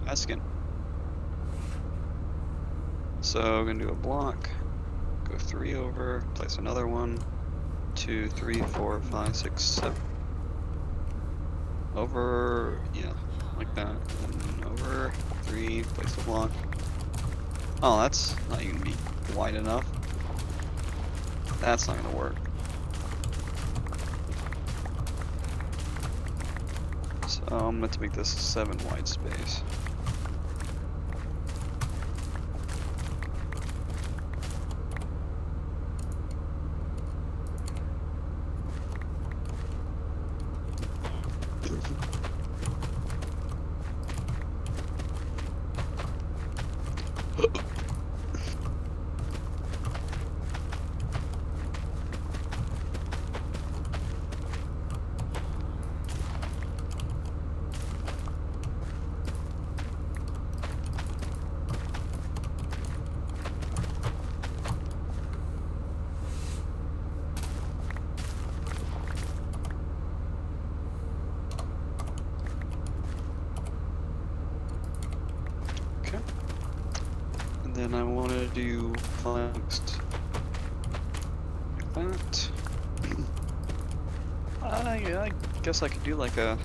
asking. So, gonna do a block, go 3 over, place another one, 2, 3, 4, 5, 6, 7. Over, yeah, like that. And over 3, place the block. Oh, that's not even gonna be wide enough. That's not gonna work. So I'm going to make this a 7 wide space. Okay. And then I want to do flanks like that. Yeah, I guess I could do like a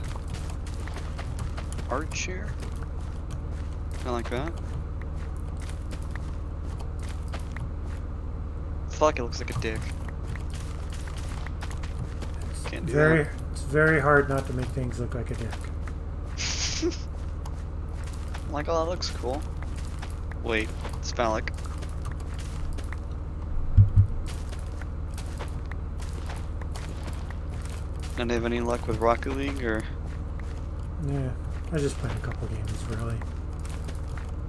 arch here. Kinda like that. Fuck, it looks like a dick. Can't do that. It's very hard not to make things look like a dick. Like, oh, that looks cool. Wait, it's phallic. And have any luck with Rocket League, or? Yeah, I just played a couple games, really.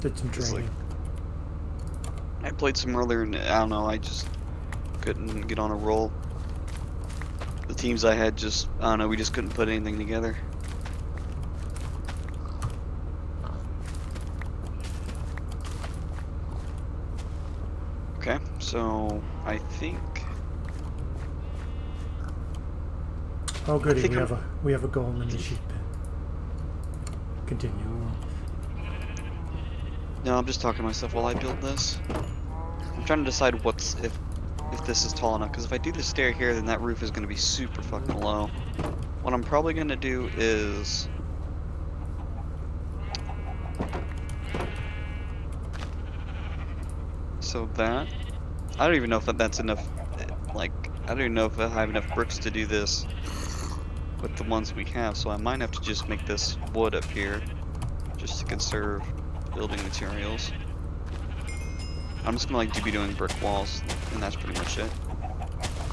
Did some Just training. I played some earlier, and I don't know, I just couldn't get on a roll. The teams I had just, I don't know, we just couldn't put anything together. Okay, so I think. Oh goody, we have a golem in the sheep pen. Continue. No, I'm just talking to myself while I build this. I'm trying to decide what's if this is tall enough, because if I do the stair here, then that roof is going to be super fucking low. What I'm probably going to do is so that I don't even know if that's enough. Like, I don't even know if I have enough bricks to do this with the ones we have, so I might have to just make this wood up here just to conserve building materials. I'm just gonna be doing brick walls, and that's pretty much it.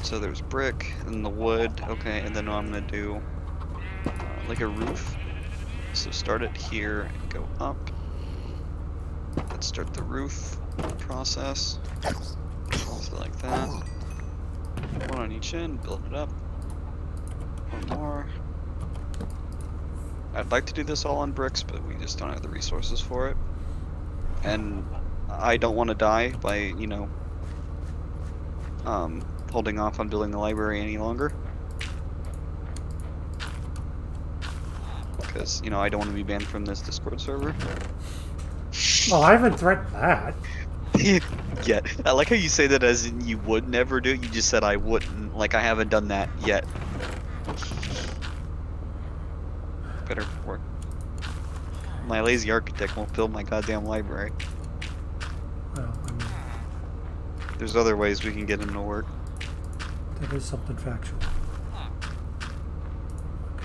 So there's brick and the wood, okay, and then I'm gonna do like a roof. So start it here and go up. Let's start the roof process. So like that. One on each end, build it up. One more. I'd like to do this all on bricks, but we just don't have the resources for it. And I don't want to die by, you know, holding off on building the library any longer. Because, you know, I don't want to be banned from this Discord server. Oh, I haven't threatened that. Yet. I like how you say that as in you would never do it. You just said I wouldn't. Like, I haven't done that yet. Better work. My lazy architect won't build my goddamn library. Well, I mean, There's other ways we can get him to work. that is something factual.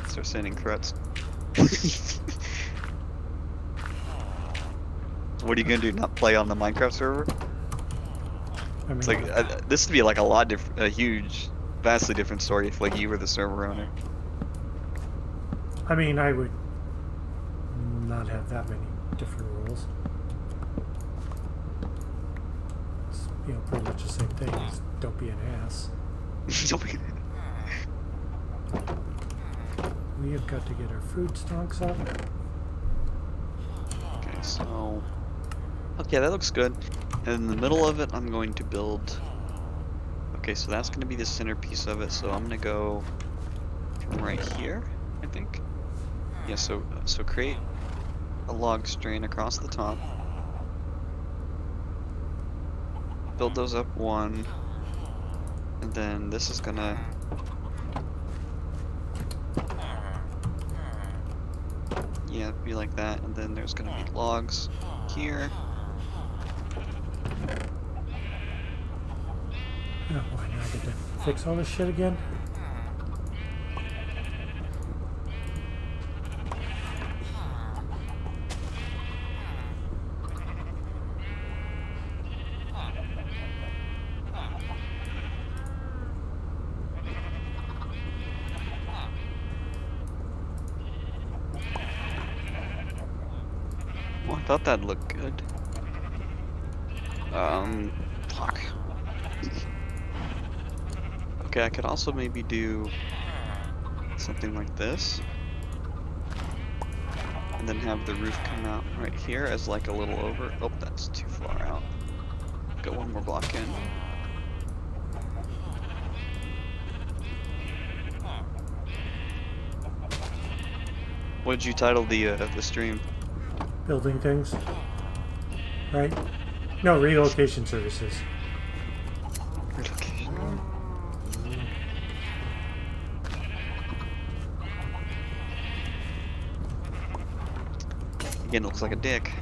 Start sending threats. What are you gonna do? Not play on the Minecraft server? I mean, It's like this would be like a huge, vastly different story if like you were the server owner. I mean, I would not have that many different rules. It's, you know, pretty much the same thing as don't be an ass. We have got to get our food stocks up. Okay, so okay, that looks good. And in the middle of it, I'm going to build. Okay, so that's going to be the centerpiece of it. So I'm going to go from right here, I think. Yeah. So create a log strain across the top. Build those up one. And then this is gonna... Yeah, be like that. And then there's gonna be logs here. Oh boy, now I get to fix all this shit again? Well, I thought that'd look good. Fuck. Okay, I could also maybe do something like this. And then have the roof come out right here as like a little over. Oh, that's too far out. Go one more block in. What did you title the stream? Building things. Right? No, relocation services. Relocation. Again, it looks like a dick.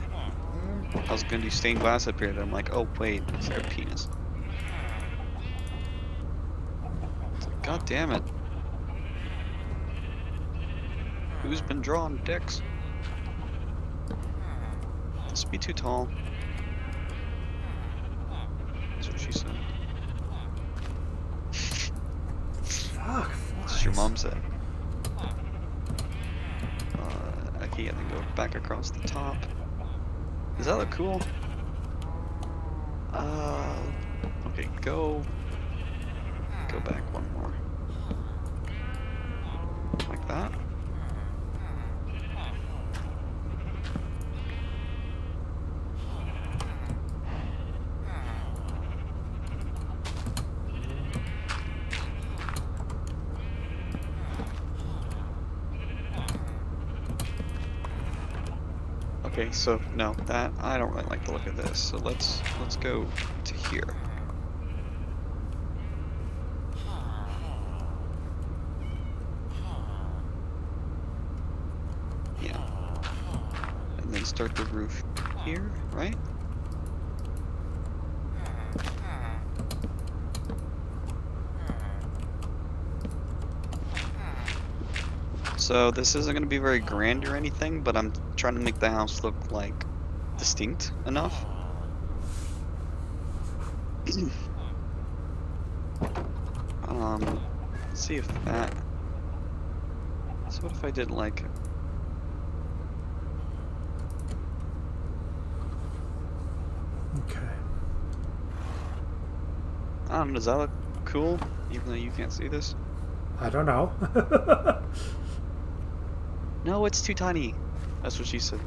I was gonna do stained glass up here, then I'm like, oh wait, it's their penis. God damn it. Who's been drawing dicks? This would be too tall. That's what she said. Fuck. That's what your mom said. Okay, and then go back across the top. Does that look cool? Okay, go back one more. Like that. Okay, so no, that I don't really like the look of this. So let's go to here. Yeah. And then start the roof here, right? So this isn't going to be very grand or anything, but I'm trying to make the house look like distinct enough. Let's see if that. So what if I did like? Okay. I don't know. Does that look cool? Even though you can't see this. I don't know. No, it's too tiny. That's what she said.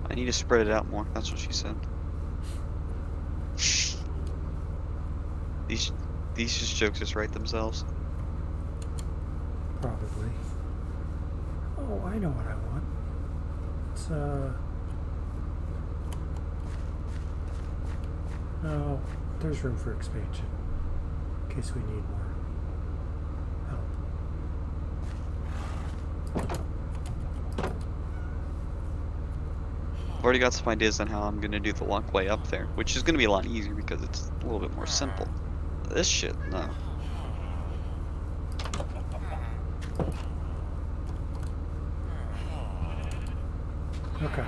I need to spread it out more. That's what she said. These just jokes just write themselves. Probably. Oh, I know what I want. It's no, there's room for expansion. In case we need more help. I've already got some ideas on how I'm going to do the walkway up there, which is going to be a lot easier because it's a little bit more simple. This shit, no. Okay.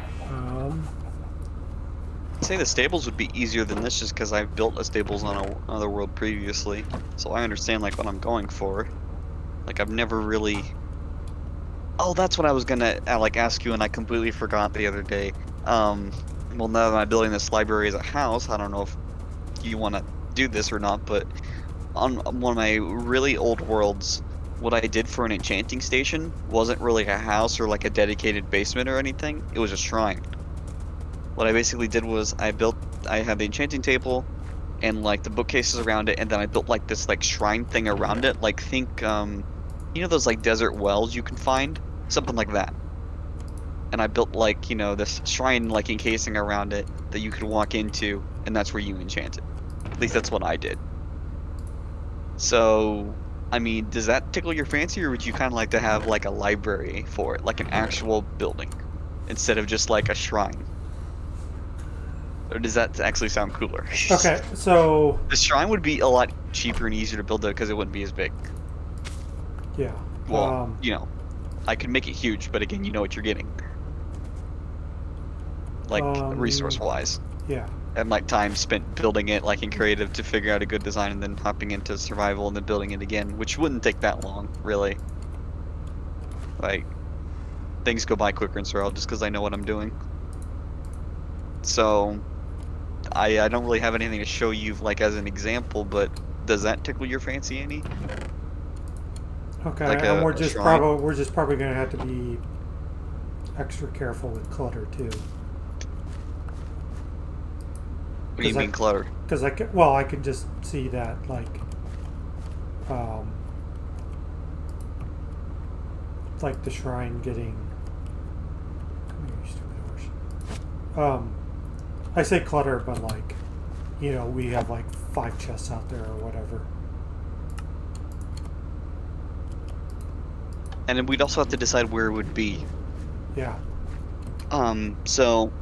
I'd say the stables would be easier than this just because I've built a stables on another world previously. So I understand like what I'm going for. Like I've never really... Oh, that's what I was gonna like ask you and I completely forgot the other day. Well, now that I'm building this library as a house, I don't know if you want to do this or not, but on one of my really old worlds, what I did for an enchanting station wasn't really a house or like a dedicated basement or anything. It was a shrine. What I basically did was I had the enchanting table, and like the bookcases around it, and then I built like this like shrine thing around it. Like think you know those like desert wells you can find? Something like that. And I built like, this shrine like encasing around it that you could walk into, and that's where you enchant it. At least that's what I did. So, I mean, does that tickle your fancy, or would you kind of like to have like a library for it, like an actual building, instead of just like a shrine? Or does that actually sound cooler? Okay, so The shrine would be a lot cheaper and easier to build because it wouldn't be as big. yeah, Well, I could make it huge, but again, you know what you're getting, like um, resource-wise. yeah, And like time spent building it like in creative to figure out a good design and then hopping into survival and then building it again, which wouldn't take that long, really. Like things go by quicker in survival just because I know what I'm doing. So I don't really have anything to show you like as an example, but does that tickle your fancy any? okay, Like and a shrine? we're just probably gonna have to be extra careful with clutter too, What do you because mean clutter? I can just see that um, like the shrine getting. Come here, you stupid horse. I say clutter, but like, we have like 5 chests out there or whatever. And then we'd also have to decide where it would be. Yeah. So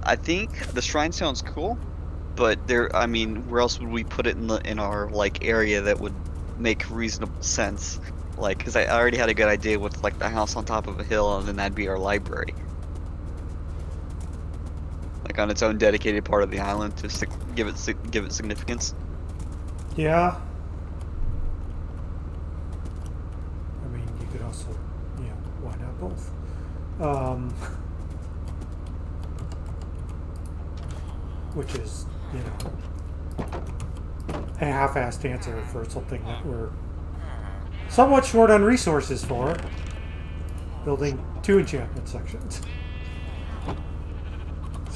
I think the shrine sounds cool. But I mean, where else would we put it in our like area that would make reasonable sense? Like, because I already had a good idea with like the house on top of a hill, and then that'd be our library, like on its own dedicated part of the island to give it significance. Yeah. I mean, you could also, why not both? Which is, a half-assed answer for something that we're somewhat short on resources for. Building 2 enchantment sections.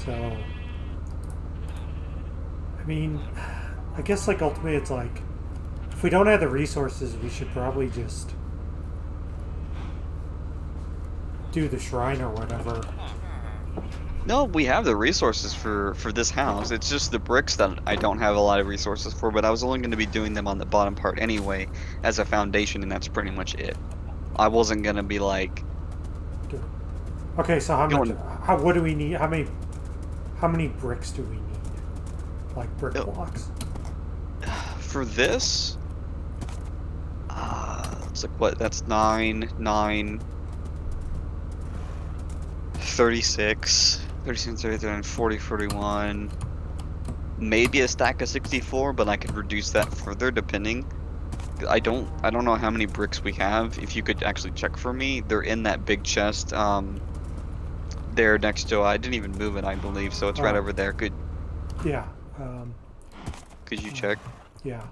So, I mean, I guess like ultimately it's like, if we don't have the resources, we should probably just do the shrine or whatever. No, we have the resources for this house. It's just the bricks that I don't have a lot of resources for, but I was only going to be doing them on the bottom part anyway as a foundation, and that's pretty much it. I wasn't going to be like Okay, so how much? going What do we need? How many bricks do we need? Like brick blocks? for this. It's like what? That's 9, 9, 36, 36, 39, 40, 41. Maybe a stack of 64, but I could reduce that further depending. I don't know how many bricks we have. If you could actually check for me, they're in that big chest. There next to. I didn't even move it, I believe, so it's right Oh, over there. yeah. Could you check? Yeah.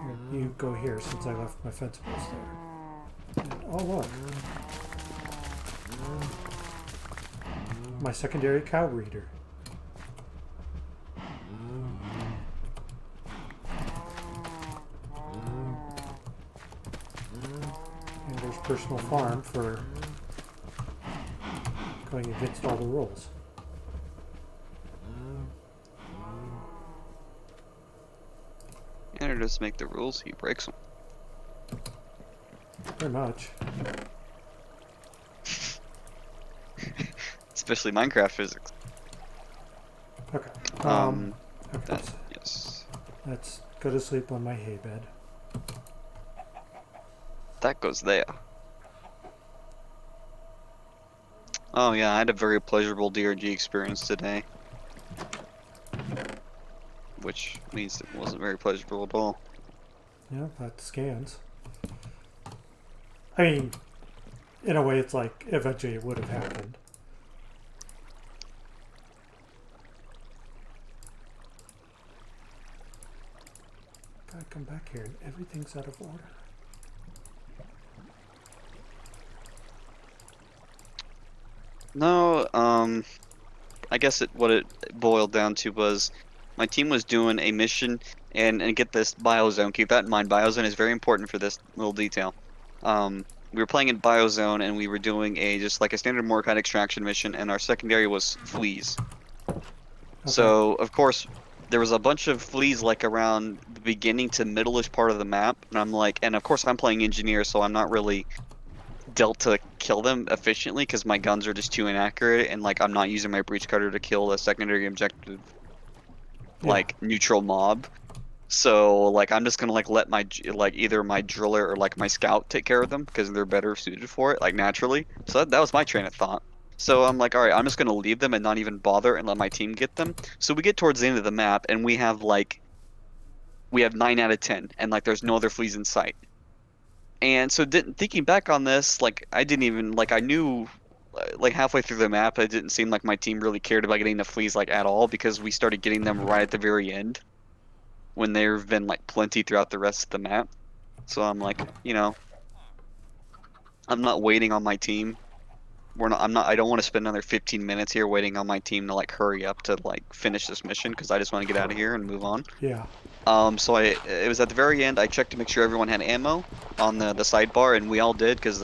Here, you go here since I left my fence post there. And, oh look, my secondary cow breeder. And there's personal farm for going against all the rules. And just make the rules. He breaks them. Pretty much. Especially Minecraft physics. Okay. Okay. Yes. Let's go to sleep on my hay bed. That goes there. Oh yeah, I had a very pleasurable DRG experience today. Which means it wasn't very pleasurable at all. Yeah, that scans. I mean, in a way, it's like eventually it would have happened. Gotta come back here and everything's out of order. No, I guess what it boiled down to was My team was doing a mission, and get this, Biozone. Keep that in mind. Biozone is very important for this little detail. We were playing in Biozone, and we were doing a just like a standard Mordecai extraction mission, and our secondary was fleas. Okay. So of course there was a bunch of fleas like around the beginning to middle-ish part of the map, and I'm like, and of course I'm playing engineer, so I'm not really dealt to kill them efficiently because my guns are just too inaccurate, and like I'm not using my breach cutter to kill a secondary objective Yeah. like neutral mob. So like I'm just gonna like let my like either my driller or like my scout take care of them because they're better suited for it, like naturally. So that was my train of thought. So I'm like, all right, I'm just gonna leave them and not even bother and let my team get them. So we get towards the end of the map and we have 9 out of 10 and like there's no other fleas in sight. And so thinking back on this, like I didn't even like I knew like halfway through the map, it didn't seem like my team really cared about getting the fleas like at all because we started getting them right at the very end when there've been like plenty throughout the rest of the map. So I'm like, I'm not waiting on my team. I don't want to spend another 15 minutes here waiting on my team to like hurry up to like finish this mission because I just want to get out of here and move on. Yeah. So it was at the very end. I checked to make sure everyone had ammo on the sidebar, and we all did because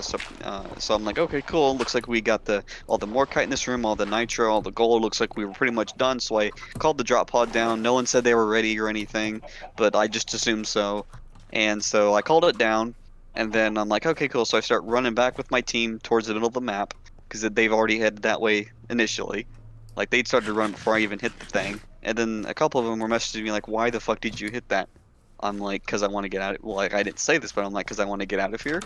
so I'm like, okay, cool. Looks like we got all the Morkite in this room, all the nitro, all the gold. Looks like we were pretty much done. So I called the drop pod down. No one said they were ready or anything, but I just assumed so. And so I called it down, and then I'm like, okay, cool. So I start running back with my team towards the middle of the map because they've already headed that way initially. Like they'd started to run before I even hit the thing. And then a couple of them were messaging me like, "Why the fuck did you hit that?" I'm like, "Cause I want to get out." Well, like I didn't say this, but I'm like, "Cause I want to get out of here."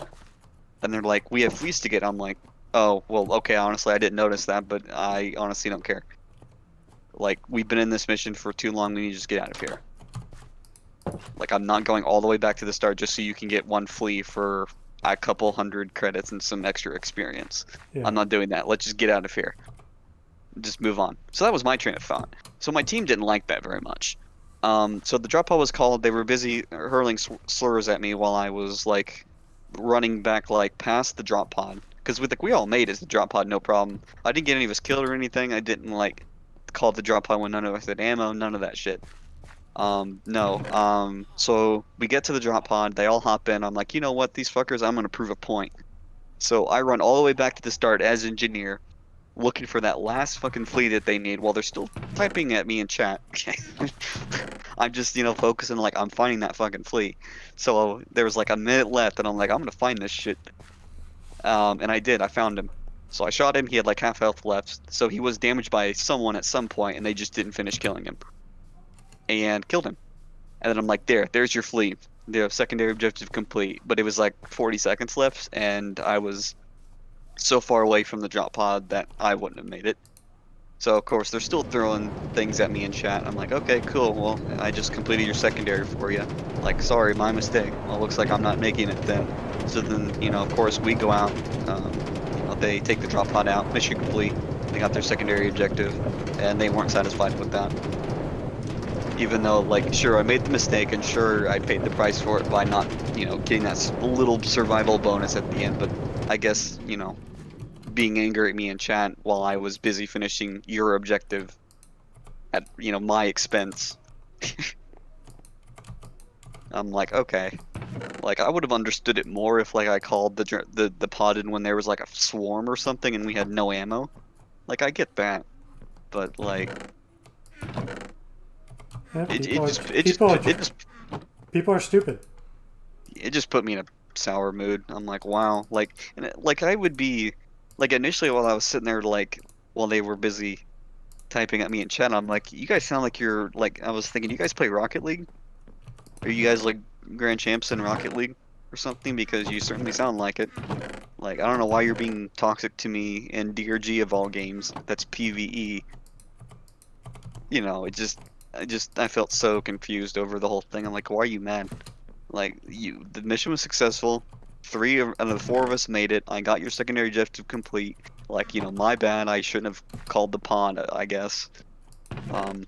And they're like, "We have fleas to get." I'm like, "Oh, well, okay. Honestly, I didn't notice that, but I honestly don't care. Like we've been in this mission for too long. We need to just get out of here. Like I'm not going all the way back to the start just so you can get one flea for a couple hundred credits and some extra experience. Yeah. I'm not doing that. Let's just get out of here." Just move on. So that was my train of thought. So my team didn't like that very much. So the drop pod was called. They were busy hurling slurs at me while I was like running back like past the drop pod because we all made it to the drop pod no problem. I didn't get any of us killed or anything. I didn't like call the drop pod when none of us had ammo. None of that shit. No. So we get to the drop pod. They all hop in. I'm like, you know what, these fuckers, I'm gonna prove a point. So I run all the way back to the start as engineer looking for that last fucking flea that they need while they're still typing at me in chat. I'm just, focusing like I'm finding that fucking flea. So there was like a minute left, and I'm like, I'm gonna find this shit. And I did. I found him. So I shot him. He had like half health left. So he was damaged by someone at some point, and they just didn't finish killing him. And killed him. And then I'm like, there's your flea. The secondary objective complete. But it was like 40 seconds left, and I was so far away from the drop pod that I wouldn't have made it. So of course they're still throwing things at me in chat. I'm like, okay, cool. Well, I just completed your secondary for you. Like, sorry, my mistake. Well, looks like I'm not making it then. So then, of course we go out. They take the drop pod out. Mission complete. They got their secondary objective, and they weren't satisfied with that. Even though, like, sure, I made the mistake, and sure, I paid the price for it by not, getting that little survival bonus at the end. But I guess, being angry at me in chat while I was busy finishing your objective at my expense. I'm like, okay, like I would have understood it more if like I called the pod in when there was like a swarm or something and we had no ammo. Like I get that, but like Yeah. it just it just put- it just People are stupid. it just put me in a sour mood. I'm like, wow, like I would be like initially while I was sitting there like while they were busy typing at me in chat, I'm like, you guys sound like you're like I was thinking, you guys play Rocket League? Are you guys like grand champs in Rocket League or something? Because you certainly sound like it. Like I don't know why you're being toxic to me in DRG of all games. That's PvE. I felt so confused over the whole thing. I'm like, why are you mad? Like the mission was successful. Out of the four of us made it. I got your secondary objective complete. Like, my bad. I shouldn't have called the pond, I guess. Um,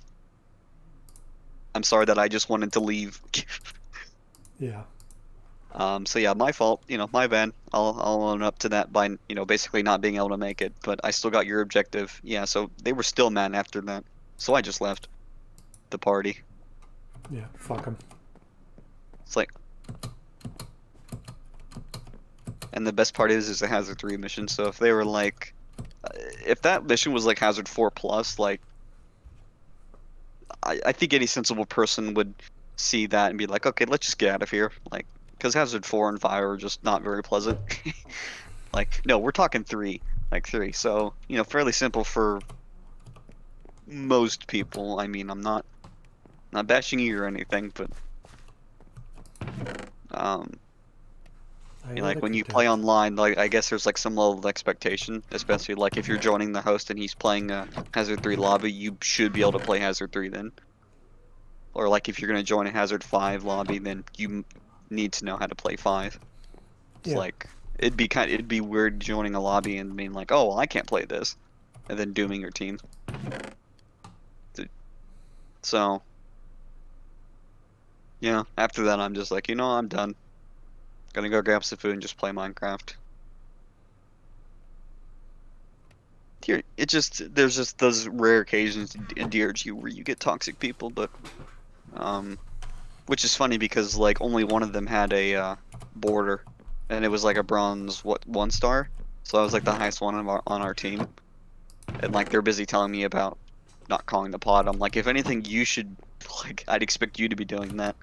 I'm sorry that I just wanted to leave. Yeah. So yeah, my fault. My bad. I'll own up to that by, basically not being able to make it. But I still got your objective. Yeah, so they were still mad after that. So I just left. the party. Yeah, fuck them. It's like, and the best part is a Hazard 3 mission. So if they were like, if that mission was like Hazard 4 plus, like, I think any sensible person would see that and be like, okay, let's just get out of here. Like, because Hazard 4 and 5 are just not very pleasant. Like, no, we're talking 3, like 3. So, fairly simple for most people. I mean, I'm not bashing you or anything, but um, I had like a when you play contempt. online, like I guess there's like some level of expectation, especially like if you're joining the host and he's playing a Hazard 3 lobby, you should be able to play Hazard 3 then. Or like if you're gonna join a Hazard 5 lobby, then you need to know how to play 5. It's Yeah, like it'd be weird joining a lobby and being like, oh, well, I can't play this, and then dooming your team. So yeah, after that, I'm just like, I'm done. Gonna go grab some food and just play Minecraft. Here, there's just those rare occasions in DRG where you get toxic people, but um, which is funny because like only one of them had a border, and it was like a bronze 1 star, so I was like the highest one on our team, and like they're busy telling me about not calling the pod. I'm like, if anything, you should like I'd expect you to be doing that.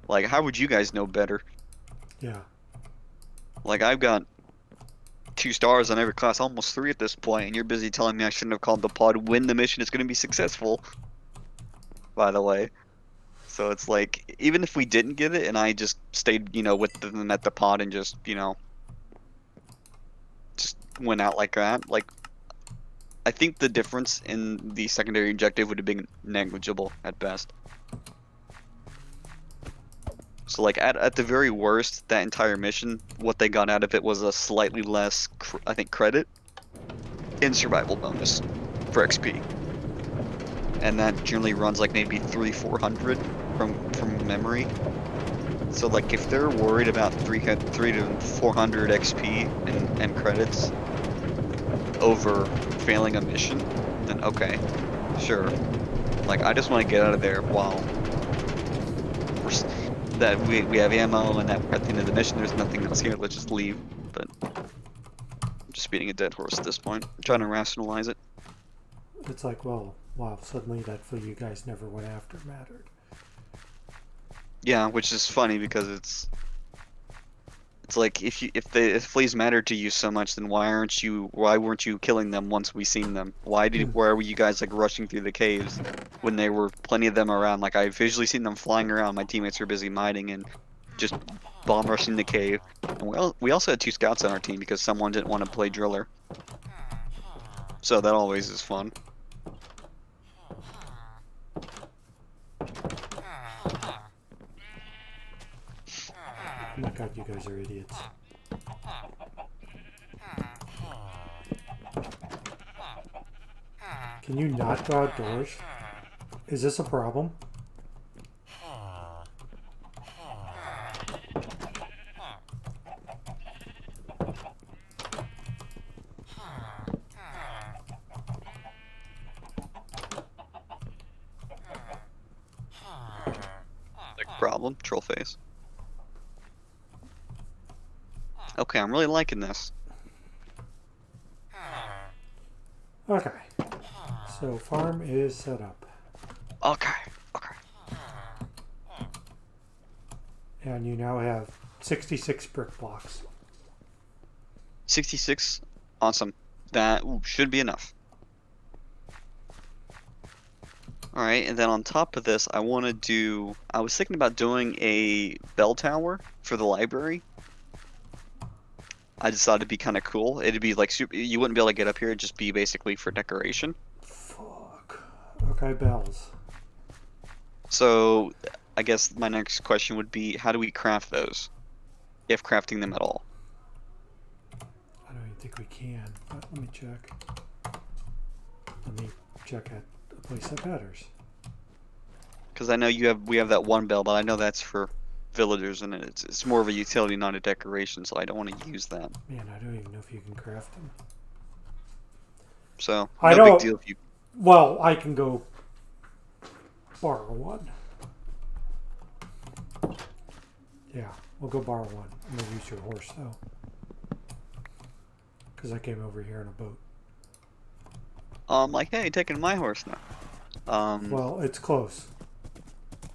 Like, how would you guys know better? yeah. Like, I've got 2 stars on every class, almost 3 at this point, and you're busy telling me I shouldn't have called the pod when the mission is going to be successful, by the way. So it's like, even if we didn't get it and I just stayed, with them at the pod and just went out like that, like, I think the difference in the secondary objective would have been negligible at best. So like at the very worst, that entire mission, what they got out of it was a slightly less, I think, credit and survival bonus for XP, and that generally runs like maybe 300-400 from memory. So like if they're worried about 3 to 400 XP and credits over failing a mission, then okay, sure. Like I just want to get out of there while that we have ammo and that we're at the end of the mission. There's nothing else here. Let's just leave. But I'm just beating a dead horse at this point. I'm trying Yeah. to rationalize it. It's like, well, wow, suddenly that fool you guys never went after mattered. Yeah, which is funny because it's like if fleas matter to you so much, then why weren't you killing them once we seen them? Why were you guys like rushing through the caves when there were plenty of them around? Like I visually seen them flying around. My teammates were busy mining and just bomb rushing the cave. And we also had 2 scouts on our team because someone didn't want to play driller. So that always is fun. Oh my god, you guys are idiots. Can you not go outdoors? Is this a problem? Like problem, troll face. Okay, I'm really liking this. Okay. So farm is set up. Okay, okay. And you now have 66 brick blocks. 66, awesome. That should be enough. Alright, and then on top of this, I was thinking about doing a bell tower for the library. I just thought it'd be kind of cool. It'd be like you wouldn't be able to get up here, it'd just be basically for decoration. Fuck. Okay, bells. So, I guess my next question would be, how do we craft those? If crafting them at all. I don't even think we can, but let me check. Let me check at a place that matters. Because I know we have that one bell, but I know that's for villagers, and it's more of a utility, not a decoration, so I don't want to use that. Man, I don't even know if you can craft them. So, I no big don't. deal if you... Well, I can go borrow one. Yeah, we'll go borrow one. I'm gonna use your horse though, because I came over here in a boat. Like, hey, taking my horse now. Well, it's close.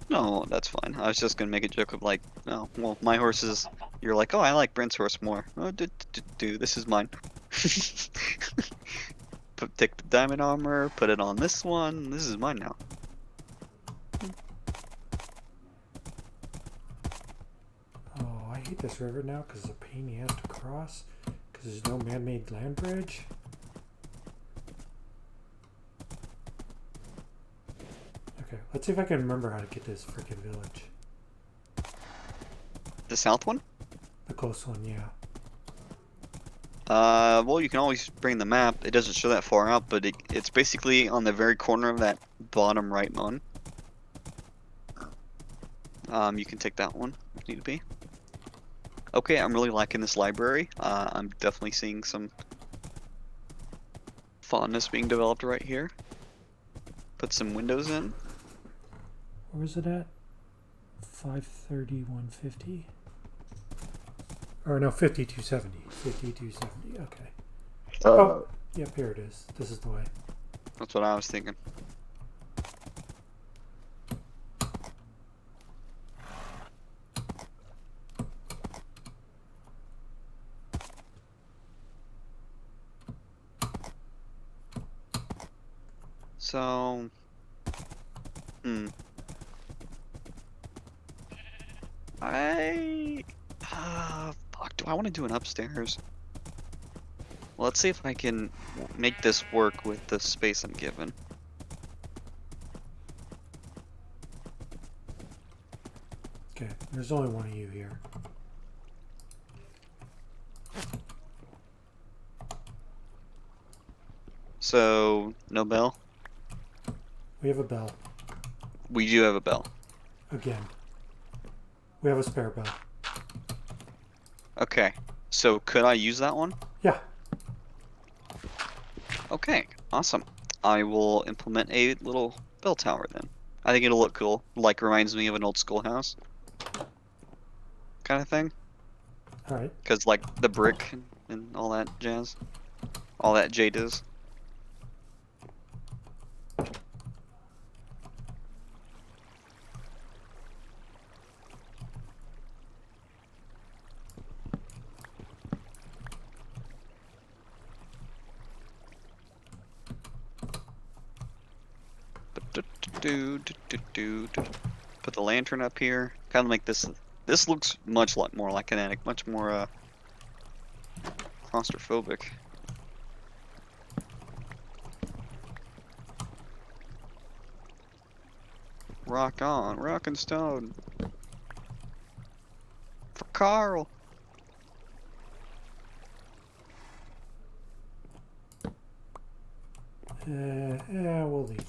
No, that's fine. I was just gonna make a joke of like, oh, well, my horse is. You're like, oh, I like Brent's horse more. Oh, this is mine. Take the diamond armor, put it on this one. This is mine now. Oh, I hate this river now because it's a pain in the ass to cross because there's no man-made land bridge. Okay, let's see if I can remember how to get this freaking village. The south one? The close one, yeah. Well, you can always bring the map. It doesn't show that far out, but it's basically on the very corner of that bottom right one. You can take that one if need be. Okay, I'm really liking this library. I'm definitely seeing some fondness being developed right here. Put some windows in. Where is it at? 530, 150? Or no, 5270. 5270, okay. Oh, yep, here it is. This is the way. That's what I was thinking. So, fuck, do I want to do an upstairs? Well, let's see if I can make this work with the space I'm given. Okay, there's only one of you here. So, no bell? We have a bell. We do have a bell. Again. We have a spare bell. Okay, so could I use that one? Yeah. Okay, awesome. I will implement a little bell tower then. I think it'll look cool. Like, reminds me of an old schoolhouse kind of thing. Alright. Because, like, the brick and all that jazz. All that jade is. Put the lantern up here. Kind of make this. This looks much more like an attic, much more claustrophobic. Rock on, rock and stone. For Carl. Yeah, we'll leave.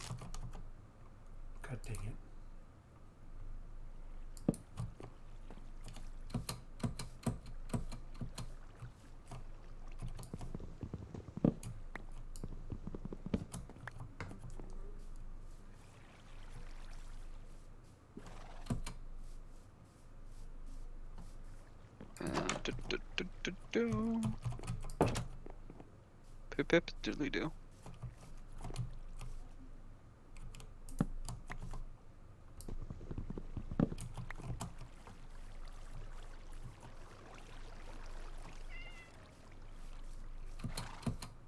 God dang it. Pip pip diddly do.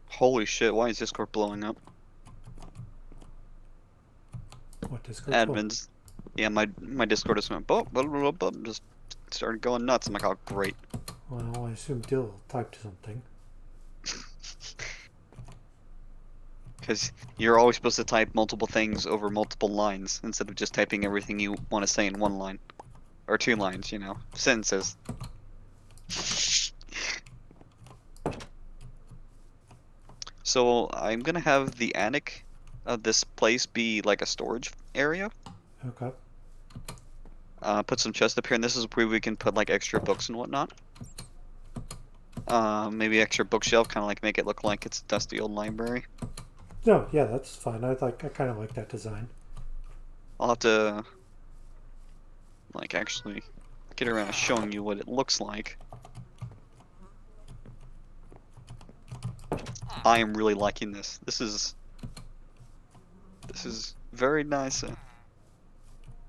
Holy shit, why is Discord blowing up? What Discord? Admins. Yeah, my Discord just went just started going nuts. I'm like, oh great. Well, I assume Dill typed something. Because you're always supposed to type multiple things over multiple lines instead of just typing everything you want to say in one line. Or 2 lines, you know. Sentences. So I'm gonna have the attic of this place be like a storage area. Okay. Put some chests up here, and this is where we can put like extra books and whatnot. Maybe extra bookshelf, kind of like make it look like it's a dusty old library. No, yeah, that's fine. I kind of like that design. I'll have to like actually get around to showing you what it looks like. I am really liking this. This is very nice. They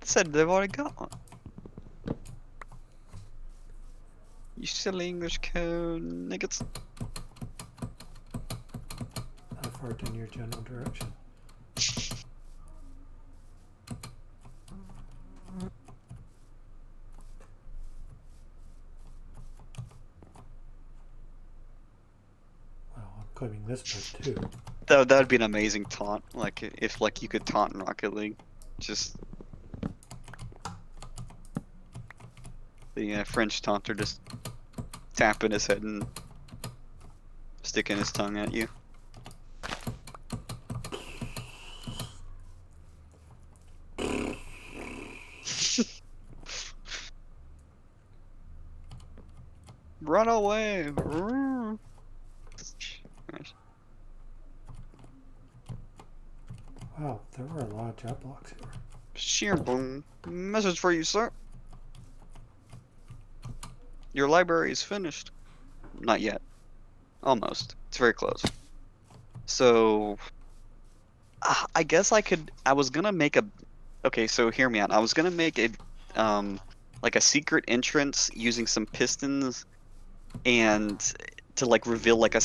said they've already got one. You silly English code niggas. I fart in your general direction. Well, I'm claiming this bit too. That'd be an amazing taunt. Like if like you could taunt in Rocket League, just the French taunter just tapping his head and sticking his tongue at you. Run away! Wow, there were a lot of jet blocks here. Sheer boom. Message for you, sir. Your library is finished. Not yet. Almost. It's very close. So, I guess I was gonna make a. Okay, so hear me out. I was gonna make a, like a secret entrance using some pistons and to like reveal like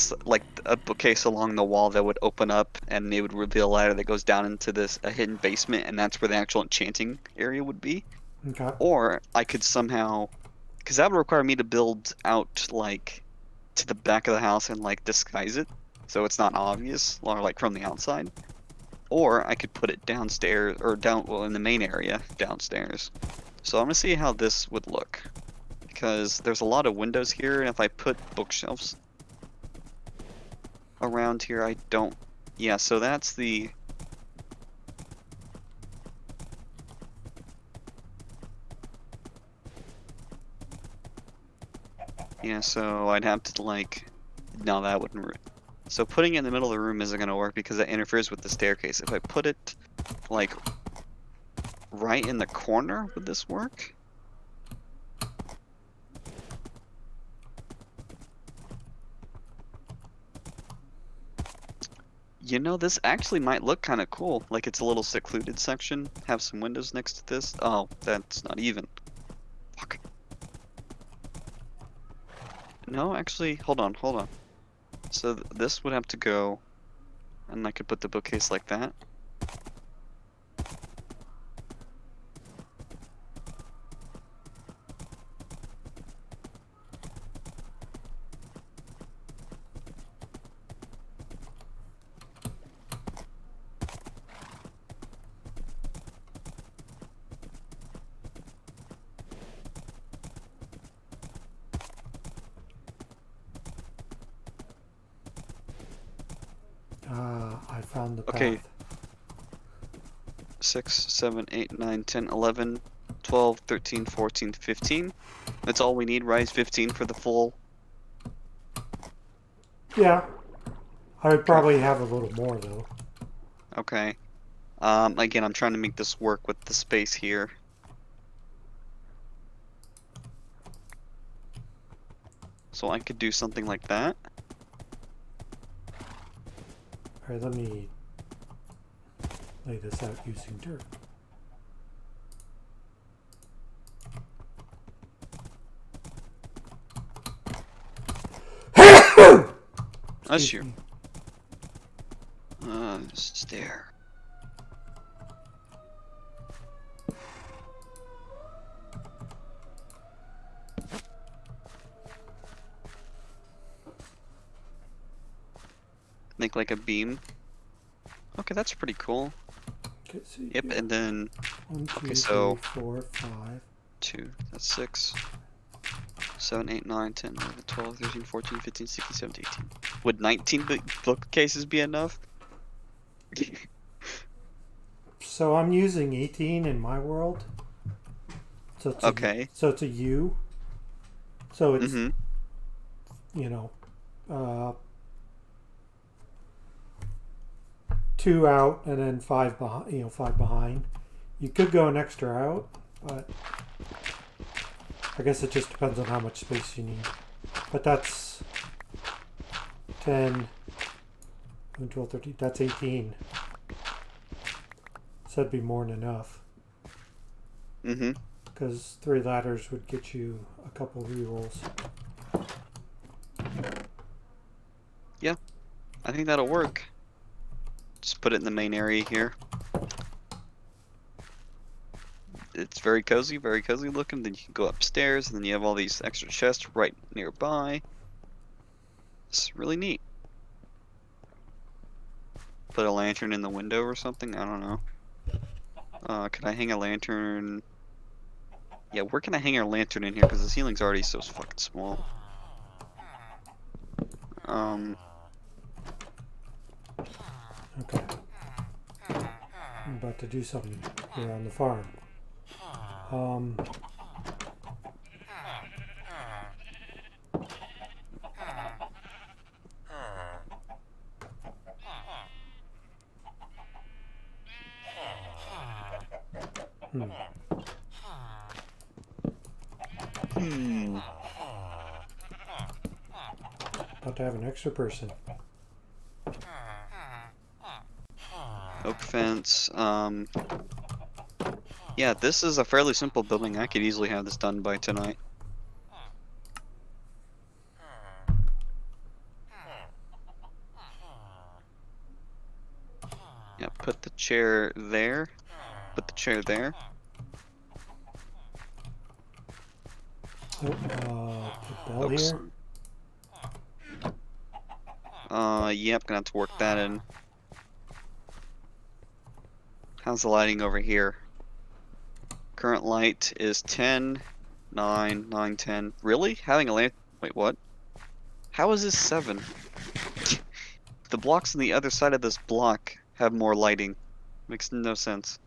a bookcase along the wall that would open up and it would reveal a ladder that goes down into a hidden basement, and that's where the actual enchanting area would be. Okay. Or I could somehow, because that would require me to build out like to the back of the house and like disguise it so it's not obvious or like from the outside. Or I could put it downstairs or in the main area downstairs. So I'm gonna see how this would look, because there's a lot of windows here, and if I put bookshelves around here, I don't. Yeah, so that's the. Yeah, so I'd have to like. No, that wouldn't. So putting it in the middle of the room isn't gonna work because that interferes with the staircase. If I put it like right in the corner, would this work? You know, this actually might look kind of cool. Like it's a little secluded section. Have some windows next to this. Oh, that's not even. Fuck. No, actually, hold on. So this would have to go, and I could put the bookcase like that. I found the path. Okay. 6, 7, 8, 9, 10, 11, 12, 13, 14, 15. That's all we need, right? 15 for the full. Yeah. I would probably have a little more though. Okay. Again, I'm trying to make this work with the space here. So I could do something like that. Alright, let me lay this out using dirt. That's your stair. Make like a beam. Okay, that's pretty cool. Okay, so Yep, and then 1, 2, okay, so 3, 4, 5. 2, that's 6, 7, 8, 9, 10, 11, 12, 13, 14, 15, 16, 17, 18. Would 19 bookcases be enough? So I'm using 18 in my world. So it's Okay. so it's a U. So it's Mm-hmm. you know, 2 out and then 5 behind. 5 behind, You could go an extra out, but I guess it just depends on how much space you need. But that's 10, 11, 12, 13. That's 18. So that'd be more than enough. Mm-hmm. Because 3 ladders would get you a couple rerolls. Yeah, I think that'll work. Just put it in the main area here. It's very cozy looking. Then you can go upstairs, and then you have all these extra chests right nearby. It's really neat. Put a lantern in the window or something? I don't know. Can I hang a lantern? Yeah, where can I hang a lantern in here? Because the ceiling's already so fucking small. Okay. I'm about to do something here on the farm. Um, hmm. Hmm. About to have an extra person. Oak fence. Yeah, this is a fairly simple building. I could easily have this done by tonight. Yeah, put the chair there. Put the chair there. Oh, put Bell Oops. here. Yep, gonna have to work that in. How's the lighting over here? Current light is 10, 9, 9, 10. Really? Having a lamp? Wait, what? How is this 7? The blocks on the other side of this block have more lighting. Makes no sense.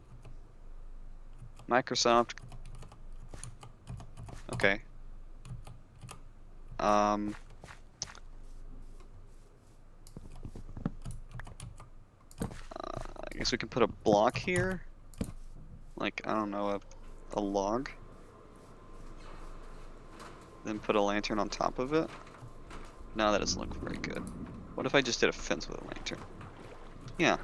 Microsoft. Okay. I guess we can put a block here. Like, I don't know, a log. Then put a lantern on top of it. No, that doesn't look very good. What if I just did a fence with a lantern? Yeah.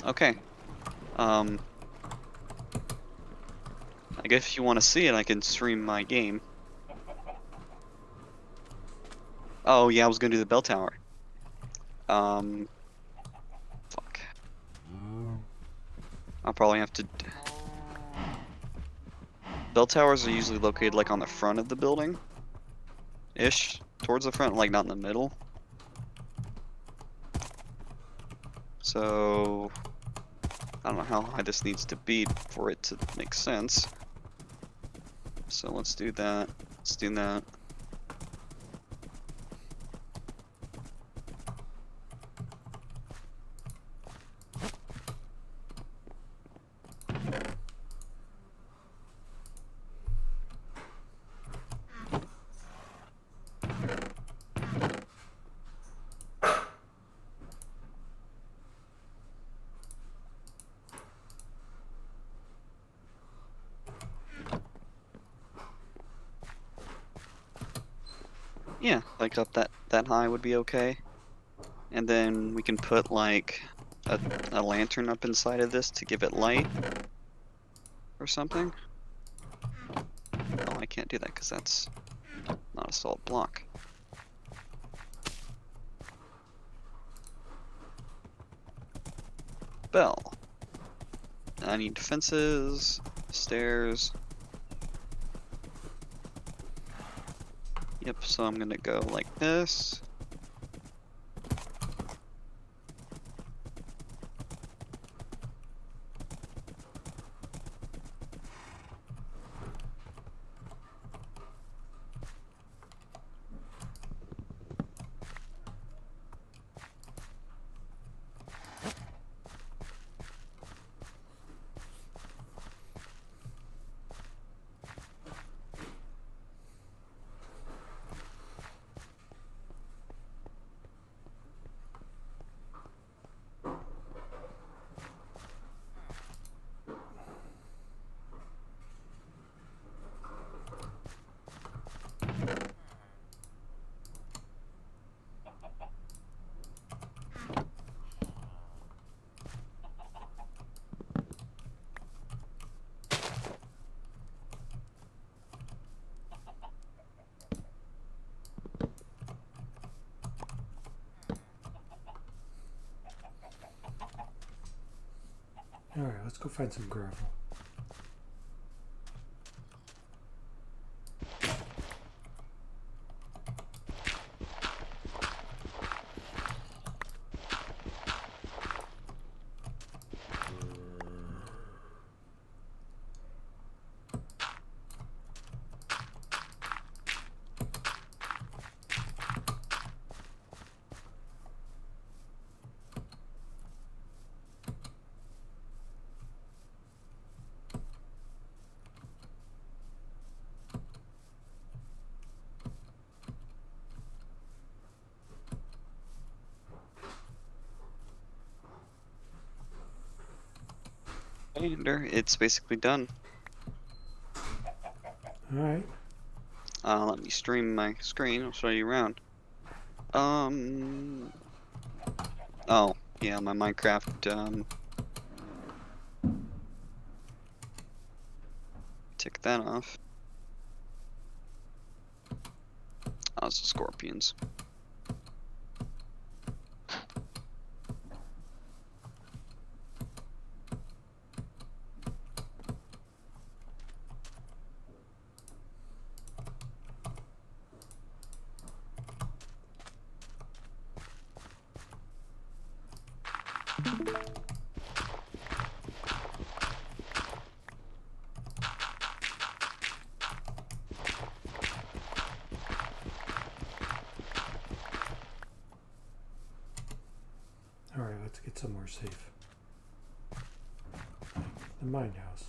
Okay. I guess if you want to see it, I can stream my game. Oh, yeah, I was gonna do the bell tower. Fuck. I'll probably have to... Bell towers are usually located, like, on the front of the building. Ish. Towards the front, like, not in the middle. So... I don't know how high this needs to be for it to make sense. So let's do that. Let's do that. Yeah, like up that high would be okay. And then we can put like a lantern up inside of this to give it light or something. Oh, I can't do that because that's not a solid block. Bell. I need fences, stairs. Yep, so I'm gonna go like this. All right, let's go find some gravel. And it's basically done. All right. Let me stream my screen. I'll show you around. Um. Oh, yeah, my Minecraft. Tick that off. Oh, it's the scorpions. All right, let's get somewhere safe. The mine house.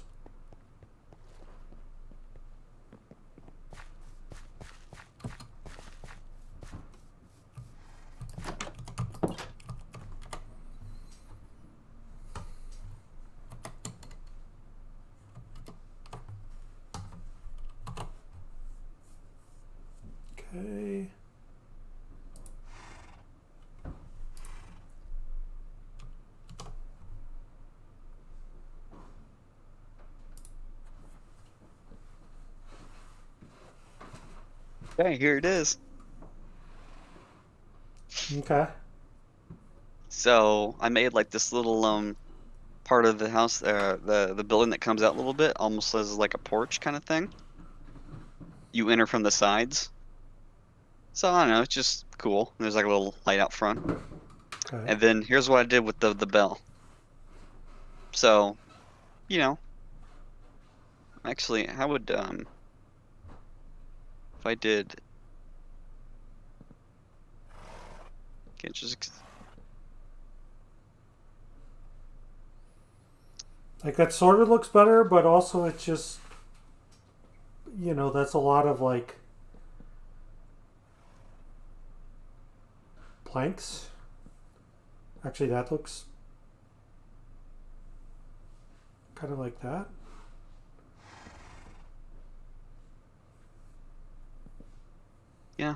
Okay. Okay, here it is. Okay. So I made like this little part of the house, the building that comes out a little bit, almost as like a porch kind of thing. You enter from the sides. So I don't know, it's just cool. There's like a little light out front. Okay. And then here's what I did with the bell. So, you know, actually, how would if I did can't just Like that sort of looks better, but also it's just, that's a lot of like planks. Actually, that looks kind of like that. yeah,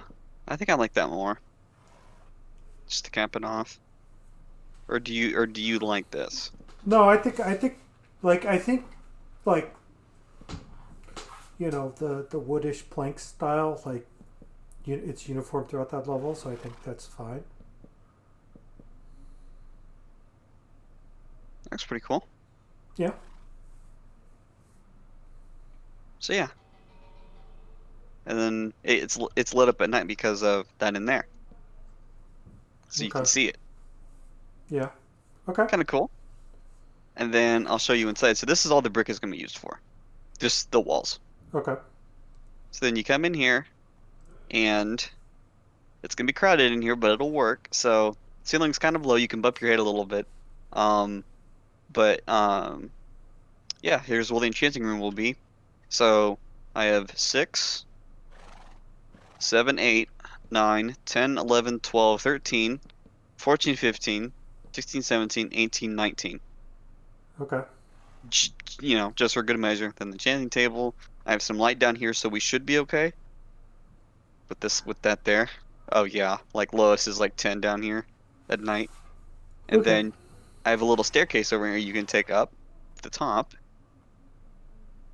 I think I like that more. Just to cap it off. Or do you like this? No, I think like the woodish plank style, like it's uniform throughout that level, so I think that's fine. That's pretty cool. Yeah. So yeah. And then it's lit up at night because of that in there. So you can Okay. see it. Yeah. Okay. Kind of cool. And then I'll show you inside. So this is all the brick is going to be used for. Just the walls. Okay. So then you come in here and it's going to be crowded in here, but it'll work. So ceiling's kind of low. You can bump your head a little bit. Um, but yeah, here's where the enchanting room will be. So I have 6, 7, 8, 9, 10, 11, 12, 13, 14, 15, 16, 17, 18, 19. Okay. Just for good measure. Then the enchanting table. I have some light down here, so we should be okay with that there. Oh yeah, like lowest is like 10 down here at night. And Okay. then I have a little staircase over here you can take up to the top.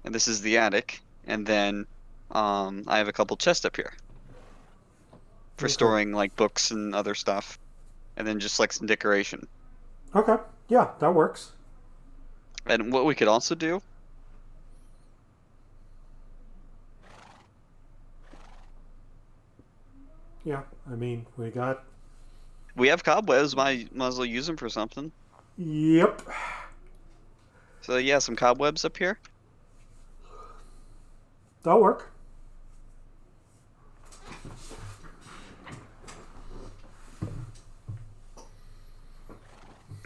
And this is the attic. And then I have a couple chests up here for Okay. storing like books and other stuff. And then just like some decoration. Okay. Yeah, that works. And what we could also do, Yeah, I mean, we got. we have cobwebs. Might as well use them for something. Yep. So yeah, some cobwebs up here. That'll work.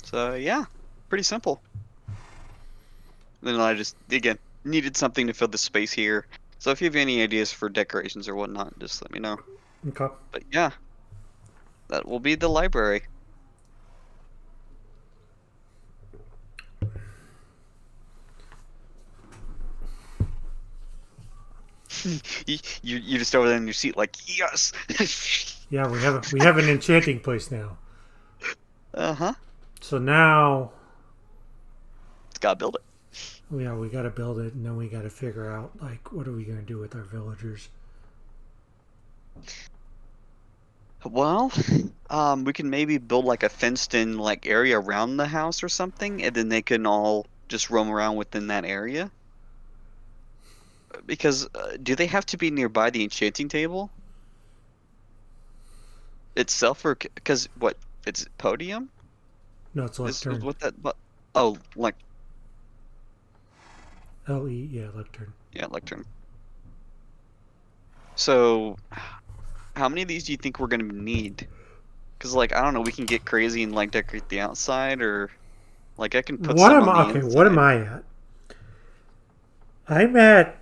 So yeah, pretty simple. Then I just again needed something to fill the space here. So if you have any ideas for decorations or whatnot, just let me know. Okay. But yeah, that will be the library. You're just over there in your seat like yes. Yeah, we have an enchanting place now. Uh-huh. So now, It's gotta build it. yeah, we got to build it, and then we got to figure out like what are we going to do with our villagers. Well, we can maybe build like a fenced-in like area around the house or something, and then they can all just roam around within that area. Because do they have to be nearby the enchanting table itself, or because what? It's podium? No, it's Is lectern. what that? But oh, like LE, yeah, lectern. yeah, lectern. So, how many of these do you think we're gonna need? Because like I don't know, we can get crazy and like decorate the outside, or like I can put What some am on I? the Okay, what am inside. I at? I'm at.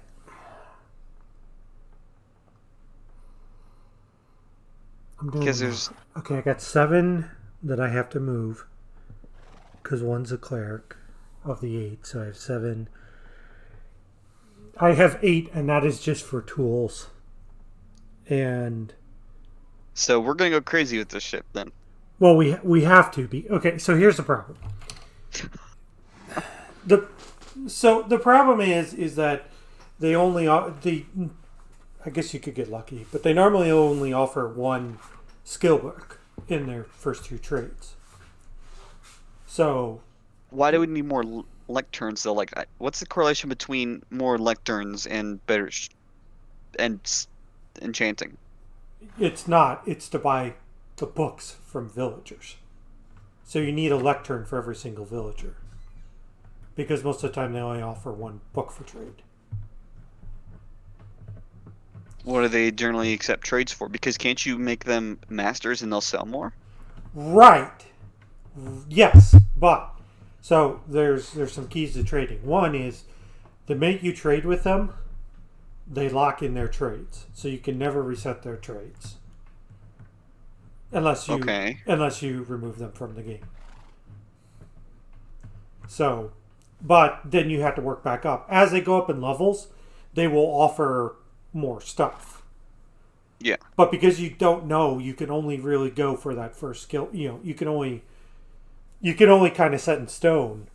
I'm doing Because the math. there's Okay, I got 7 that I have to move because one's a cleric of the 8, so I have 7. I have 8, and that is just for tools. And so we're gonna go crazy with this ship then. well, we have to be okay. So here's the problem. the So the problem is that they only the I guess you could get lucky, but they normally only offer one skill book in their first 2 trades. So Why do we need more lecterns though? Like, what's the correlation between more lecterns and better and enchanting? it's not. It's to buy the books from villagers. So you need a lectern for every single villager. Because most of the time they only offer one book for trade. What do they generally accept trades for? Because can't you make them masters and they'll sell more? Right. Yes, but so there's some keys to trading. One is the minute you trade with them, they lock in their trades, so you can never reset their trades unless you Okay. unless you remove them from the game. So, but then you have to work back up as they go up in levels. They will offer more stuff. Yeah. But because you don't know, you can only really go for that first skill. You can only kind of set in stone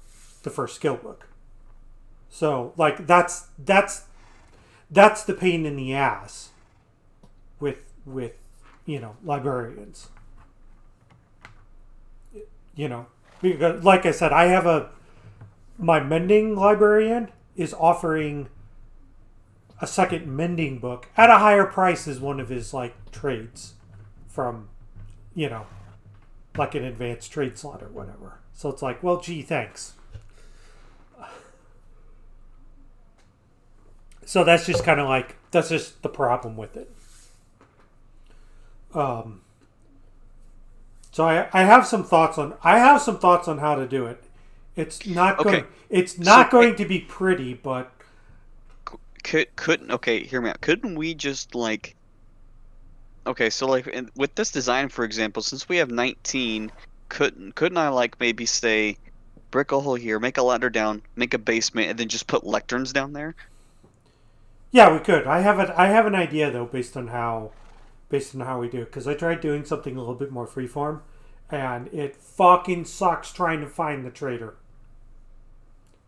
the first skill book. So like that's the pain in the ass with librarians. Because like I said, I have my mending librarian is offering a second mending book at a higher price as one of his like trades from you know like an advanced trade slot or whatever. So it's like, well, gee, thanks. So that's just kind of like that's just the problem with it. Um, so I have some thoughts on how to do it. It's not Okay. going it's So not going to be pretty, but couldn't okay, hear me out. Couldn't we just like okay, so like with this design, for example, since we have 19, couldn't I like maybe say brick a hole here, make a ladder down, make a basement, and then just put lecterns down there? yeah, we could. I have an idea though based on how we do it because I tried doing something a little bit more freeform, and it fucking sucks trying to find the trader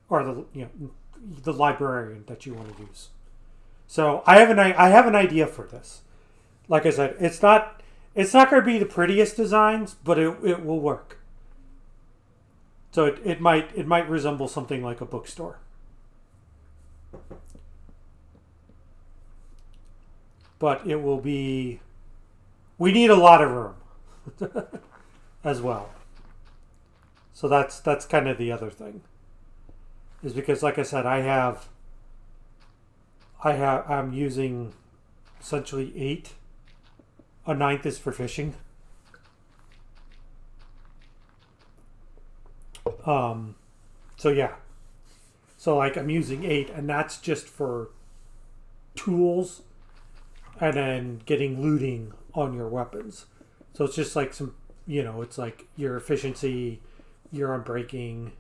or the librarian that you want to use. So I have an idea for this. Like I said, it's not going to be the prettiest designs, but it will work. So it might resemble something like a bookstore, but it will be. We need a lot of room as well. So that's kind of the other thing. Is because, like I said, I'm using essentially 8. A ninth is for fishing. Um, so yeah. So like I'm using 8, and that's just for tools, and then getting looting on your weapons. So it's just like some, it's like your efficiency, your unbreaking.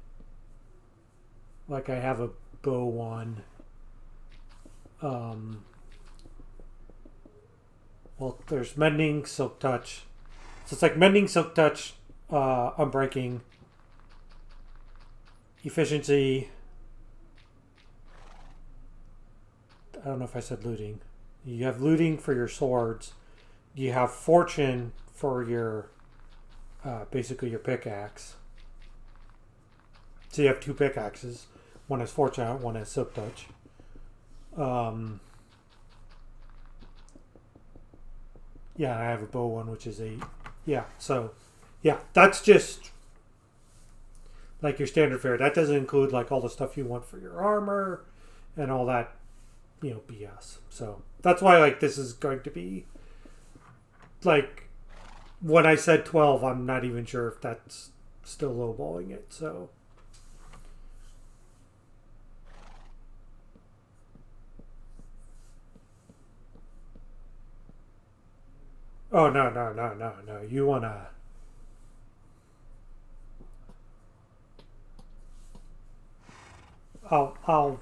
Like I have a bow one. Um, well, there's mending, silk touch. So it's like mending, silk touch, unbreaking, efficiency. I don't know if I said looting. You have looting for your swords. You have fortune for your, basically your pickaxe. So you have 2 pickaxes. One has fortune, one has silk touch. Yeah, I have a bow one, which is 8. Yeah, so yeah, that's just like your standard fare. That doesn't include like all the stuff you want for your armor and all that, BS. So that's why like this is going to be like when I said 12, I'm not even sure if that's still lowballing it. So oh no. You wanna I'll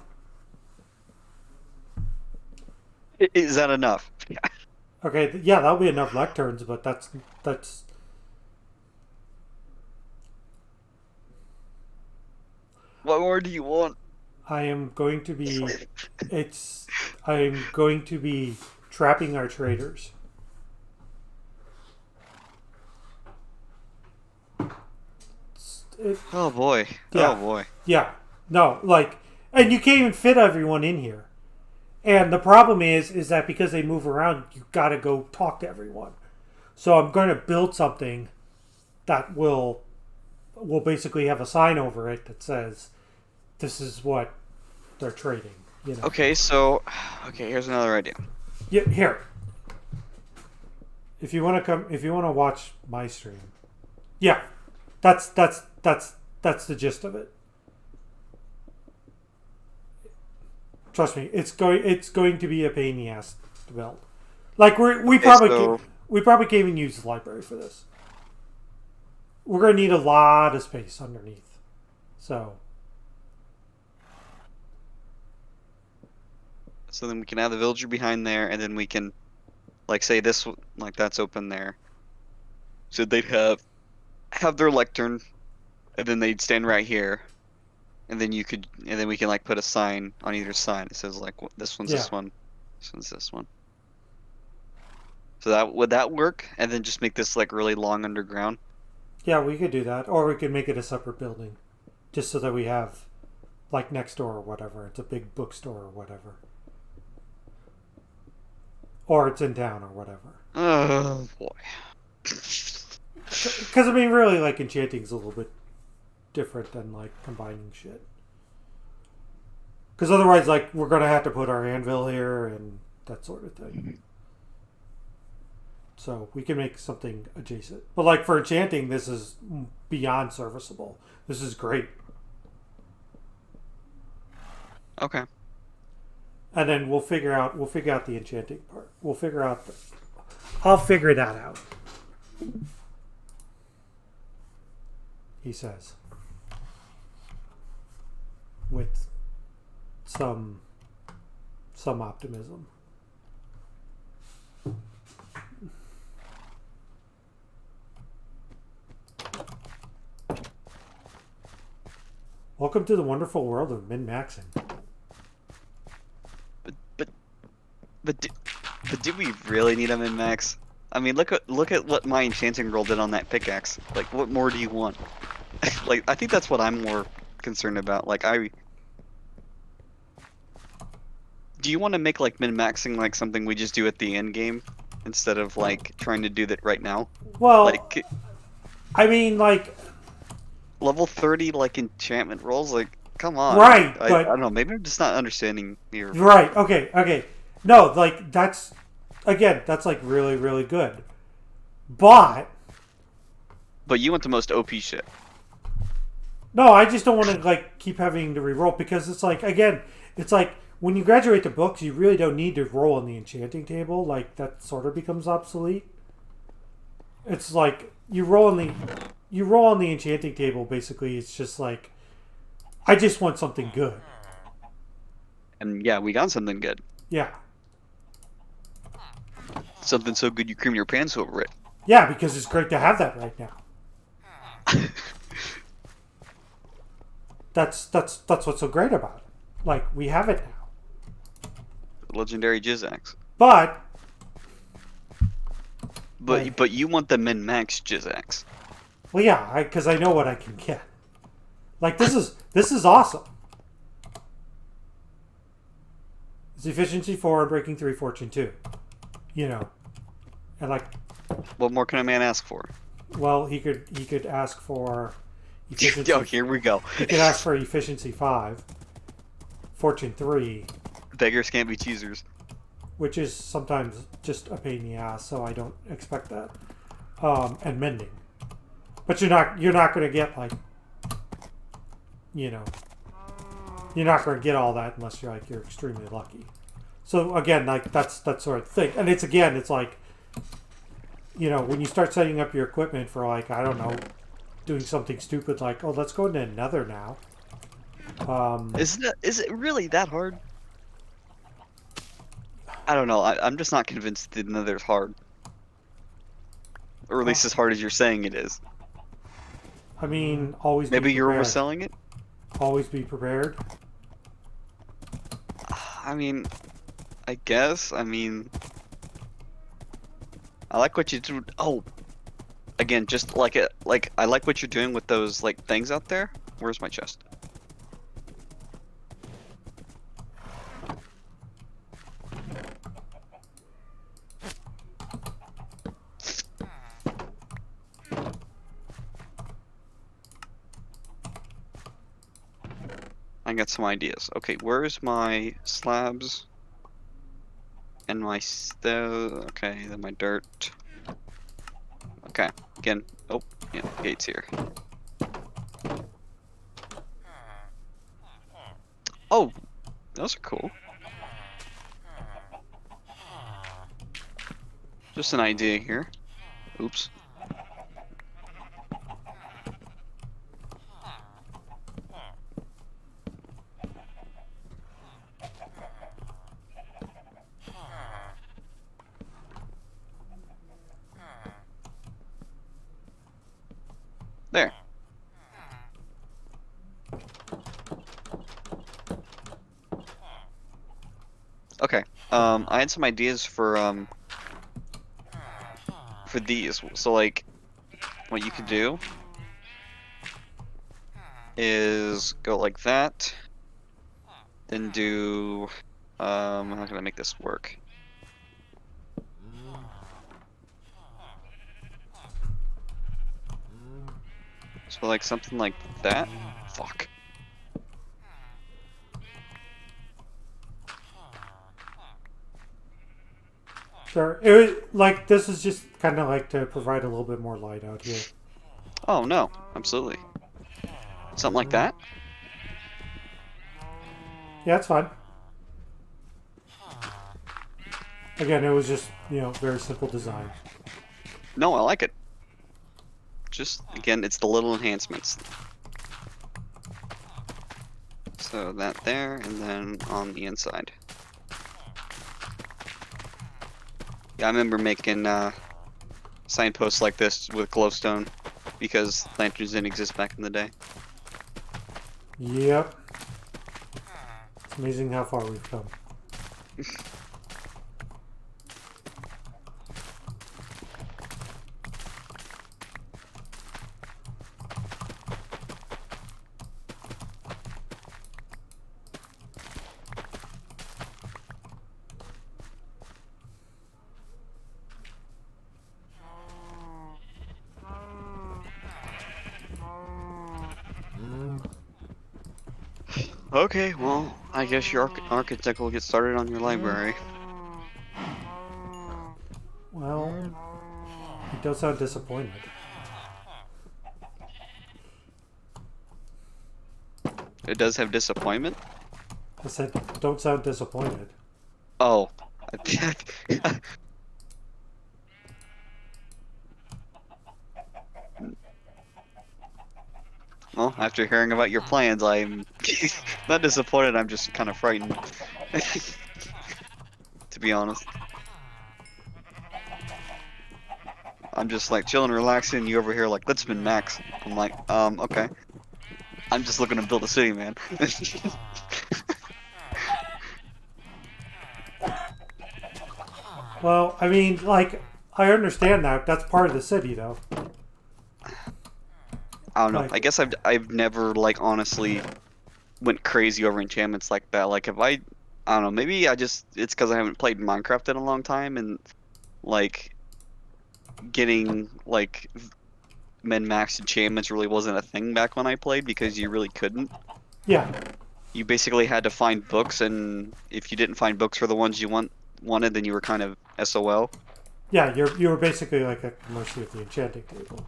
Is that enough? okay, yeah, that'll be enough lecterns, but that's What more do you want? I am going to be it's I'm going to be trapping our traders. Oh boy. Oh Yeah, boy. yeah. No, like, and you can't even fit everyone in here. And the problem is that because they move around, you got to go talk to everyone. So I'm going to build something that will basically have a sign over it that says, "This is what they're trading." Okay, so here's another idea. Yeah, here. If you want to watch my stream, yeah, that's the gist of it. Trust me, it's going to be a pain in the ass to build. Like Okay, so we probably can't even use the library for this. We're gonna need a lot of space underneath. So then we can have the villager behind there, and then we can like say this like that's open there. So they'd have their lectern, and then they'd stand right here, and then we can like put a sign on either side. It says like this one's yeah, this one, this one's this one. So would that work? And then just make this like really long underground. yeah, we could do that, or we could make it a separate building, just so that we have like next door or whatever. It's a big bookstore or whatever, or it's in town or whatever. Oh boy. Because I mean, really, like enchanting's a little bit different than like combining shit. Because otherwise, like we're gonna have to put our anvil here and that sort of thing. So we can make something adjacent. But like for enchanting, this is beyond serviceable. This is great. Okay. And then we'll figure out the enchanting part. I'll figure that out. He says. With some optimism. Welcome to the wonderful world of min-maxing. But but do, but do we really need a min-max? I mean, look at what my enchanting roll did on that pickaxe. Like, what more do you want? Like, I think that's what I'm more concerned about. Like, do you want to make like min-maxing like something we just do at the end game instead of like trying to do that right now? Well, Like I mean, like, level 30 like enchantment rolls, like come on. right, I but don't know, maybe I'm just not understanding your right, okay, okay. No, like that's again, that's like really, really good. But but you want the most OP shit. no, I just don't want to like keep having to reroll because it's like again, it's like when you graduate the books, you really don't need to roll in the enchanting table. Like that sort of becomes obsolete. It's like you roll on the enchanting table. Basically, it's just like I just want something good. And yeah, we got something good. Yeah, Something so good you cream your pants over it. yeah, because it's great to have that right now. That's what's so great about it. Like we have it now. Legendary Jizax. But But like, but you want the min-max Jizax. well, yeah, because I know what I can get. Like this is awesome. It's efficiency 4, breaking 3, fortune 2. You know, and like, What more can a man ask for? well, he could ask for efficiency. Oh, here we go. He could ask for efficiency 5, fortune 3, Beggars can't be choosers. which is sometimes just a pain in the ass. So I don't expect that. And mending, but you're not going to get like, you know, you're not going to get all that unless you're extremely lucky. So again, like that's that sort of thing, and it's like, you know, when you start setting up your equipment for like I don't know, doing something stupid like oh let's go into Nether now. Is it really that hard? I don't know. I'm just not convinced that Nether's hard. Or at least as hard as you're saying it is. I mean, always Maybe be you're prepared. overselling it? Always be prepared. I mean, I guess. I mean, I like what you do. Oh, again, just like it. Like I like what you're doing with those like things out there. Where's my chest? I got some ideas. Okay, where's my slabs? And my stone. Okay, then my dirt. Okay, again. Oh, yeah, gates here. Oh, those are cool. Just an idea here. Oops. There. Okay. I had some ideas for these. So like, what you could do is go like that, then do. How can I make this work? So like something like that. Fuck. Sure. It was like this is just kind of like to provide a little bit more light out here. Oh no, absolutely. Something like that. Yeah, it's fine. Again, it was just very simple design. No, I like it. Just again, it's the little enhancements. So that there, and then on the inside. Yeah, I remember making signposts like this with glowstone because lanterns didn't exist back in the day. Yep. It's amazing how far we've come. Okay, well, I guess your architect will get started on your library. Well, he does sound disappointed. It does have disappointment? I said, don't sound disappointed. Oh. Well, after hearing about your plans, I'm not disappointed, I'm just kind of frightened, to be honest. I'm just like chilling, relaxing, you over here like, let's spin max. I'm like, okay. I'm just looking to build a city, man. Well, I mean, like, I understand that. That's part of the city, though. I don't know. Like, I guess I've never like honestly went crazy over enchantments like that. Like if I don't know, maybe I just it's because I haven't played Minecraft in a long time and like getting like min max enchantments really wasn't a thing back when I played because you really couldn't. yeah, You basically had to find books, and if you didn't find books for the ones you wanted, then you were kind of SOL. yeah, you were basically like at the mercy of the enchanting table.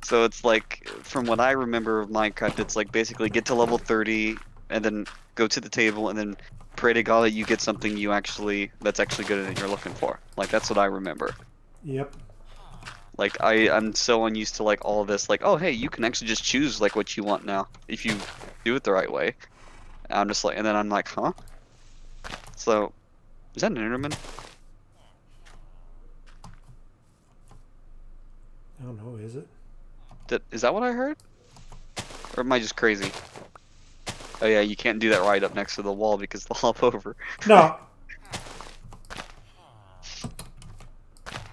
So it's like, from what I remember of Minecraft, it's like basically get to level 30 and then go to the table and then pray to God that you get something that's actually good and you're looking for. Like that's what I remember. Yep. Like I'm so unused to like all of this. Like, oh hey, you can actually just choose like what you want now if you do it the right way. And I'm just like, and then I'm like, huh? So is that an Enderman? I don't know, is it? Is that what I heard? Or am I just crazy? Oh yeah, you can't do that right up next to the wall because they'll hop over. No.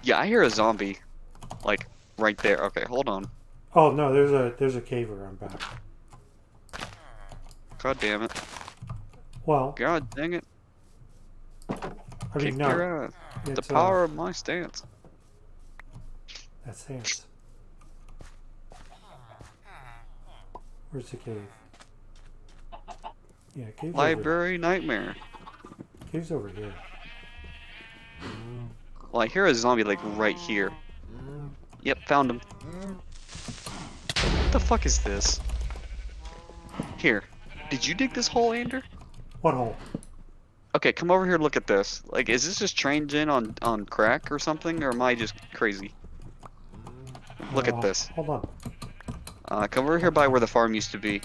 Yeah, I hear a zombie. Like right there. Okay, hold on. Oh no, there's a cave around back. God damn it. Well, God dang it. I mean, Kick no, your ass. The it's power of my stance. that's Hans. Where's the cave? Yeah, Library nightmare. cave's over here. Well, I hear a zombie like right here. Yep, found him. What the fuck is this? Here. Did you dig this hole, Ander? What hole? Okay, come over here and look at this. Like, is this just trained in on crack or something, or am I just crazy? Look at this. Hold on. Come over here by where the farm used to be.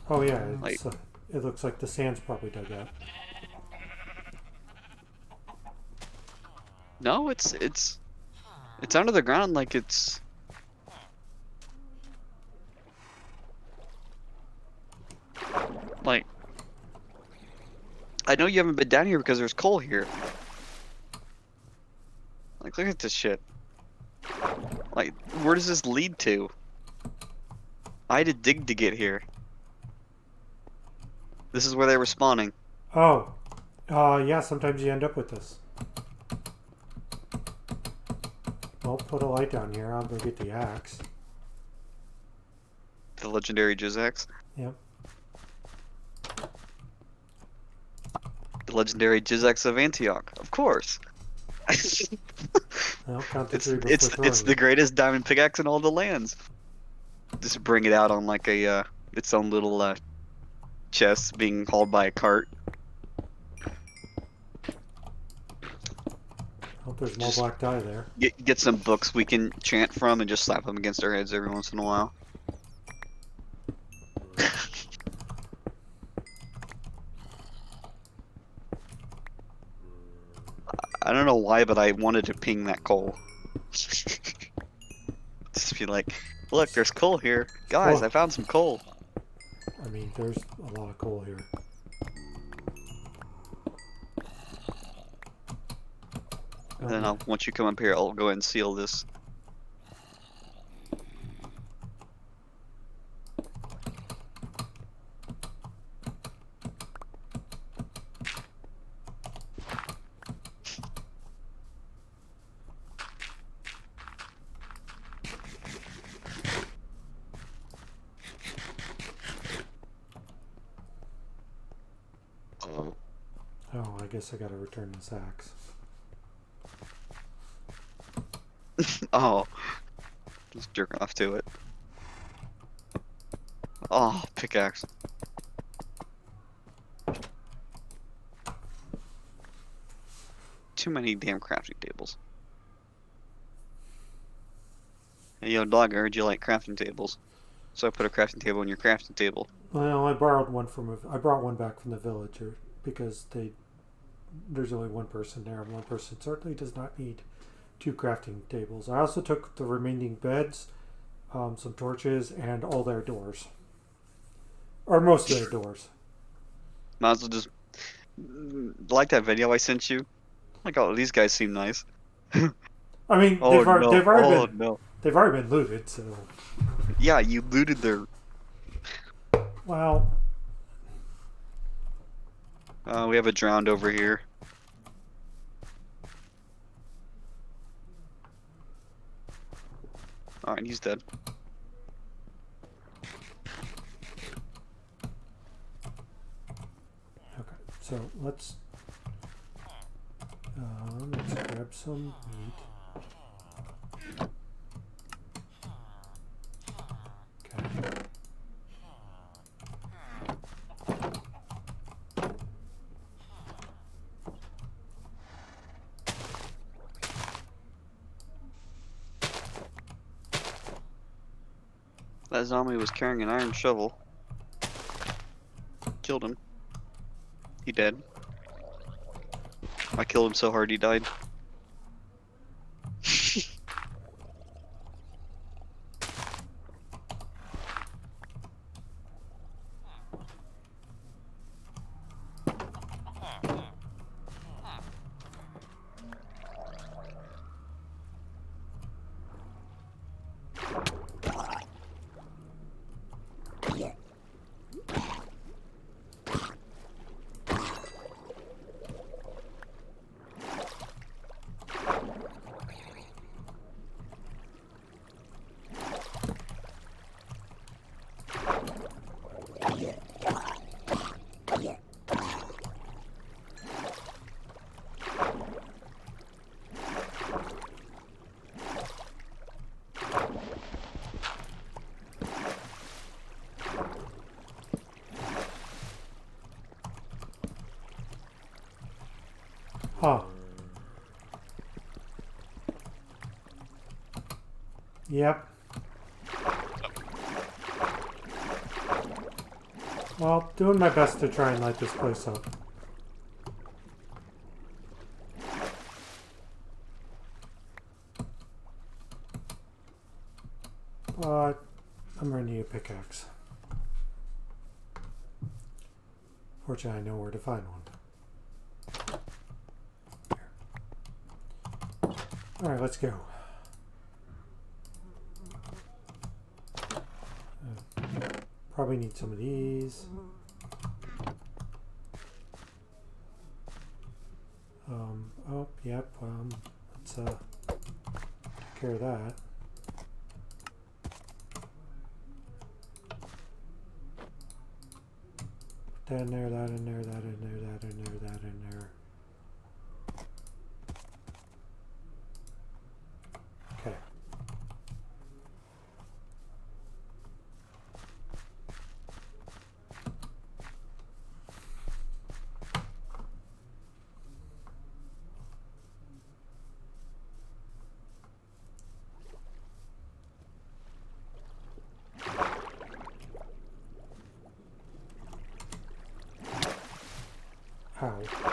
Oh yeah, Like, it looks like the sand's probably dug out. no, it's under the ground like it's... Like, I know you haven't been down here because there's coal here. Like, look at this shit. Like, where does this lead to? I had to dig to get here. This is where they were spawning. Oh, yeah. Sometimes you end up with this. Well, put a light down here. I'll go get the axe. The legendary Jizax. Yep. The legendary Jizax of Antioch. Of course. Well, count to It's three before it's throwing it's the it. greatest diamond pickaxe in all the lands. Just bring it out on like a its own little chest being hauled by a cart. Hope there's more Just black dye there. get some books we can chant from and just slap them against our heads every once in a while. I don't know why, but I wanted to ping that coal. Just be like, look, there's coal here. Guys, Well, I found some coal. I mean, there's a lot of coal here. And then once you come up here, I'll go ahead and seal this. Oh, I guess I gotta return this axe. Oh, just jerking off to it. Oh, pickaxe. Too many damn crafting tables. Hey, yo, dog, I heard you like crafting tables. So I put a crafting table in your crafting table. Well, I borrowed one I brought one back from the villager because there's only one person there, and one person certainly does not need two crafting tables. I also took the remaining beds, some torches, and all their doors, or most of their doors. Might as well just like that video I sent you. Like, oh, these guys seem nice. I mean, Oh no! they've already Oh been no! looted. So, Yeah, you looted their. well, We have a drowned over here. All right, he's dead. okay. So let's grab some meat. Okay. That zombie was carrying an iron shovel. Killed him. He dead. I killed him so hard he died. Huh. Yep. Well, doing my best to try and light this place up. But I'm gonna need a pickaxe. Fortunately, I know where to find one. Alright, let's go. Probably need some of these. Oh, yep, let's take care of that. Put that in there, that in there, that in there, that in there, that in there. Okay. Ow.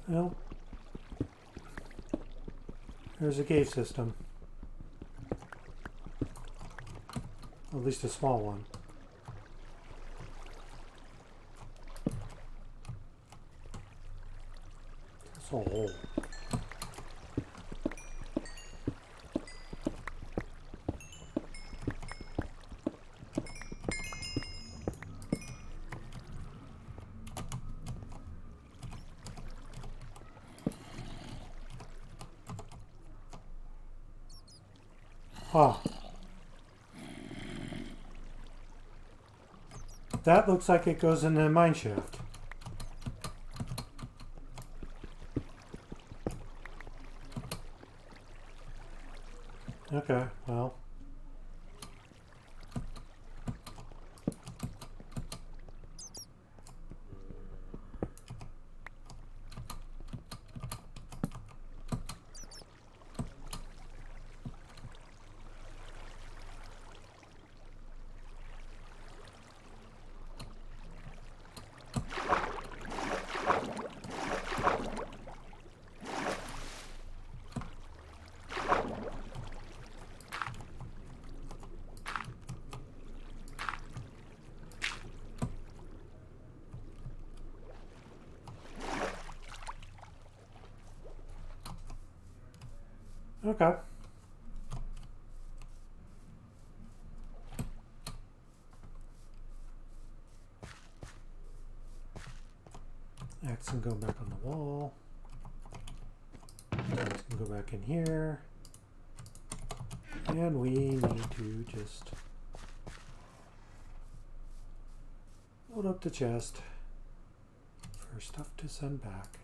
Well, there's a cave system. At least a small one. It's a hole. Ah. That looks like it goes in the mine shaft. Okay, well. Okay. Axe can go back on the wall. Axe can go back in here. And we need to just load up the chest for stuff to send back.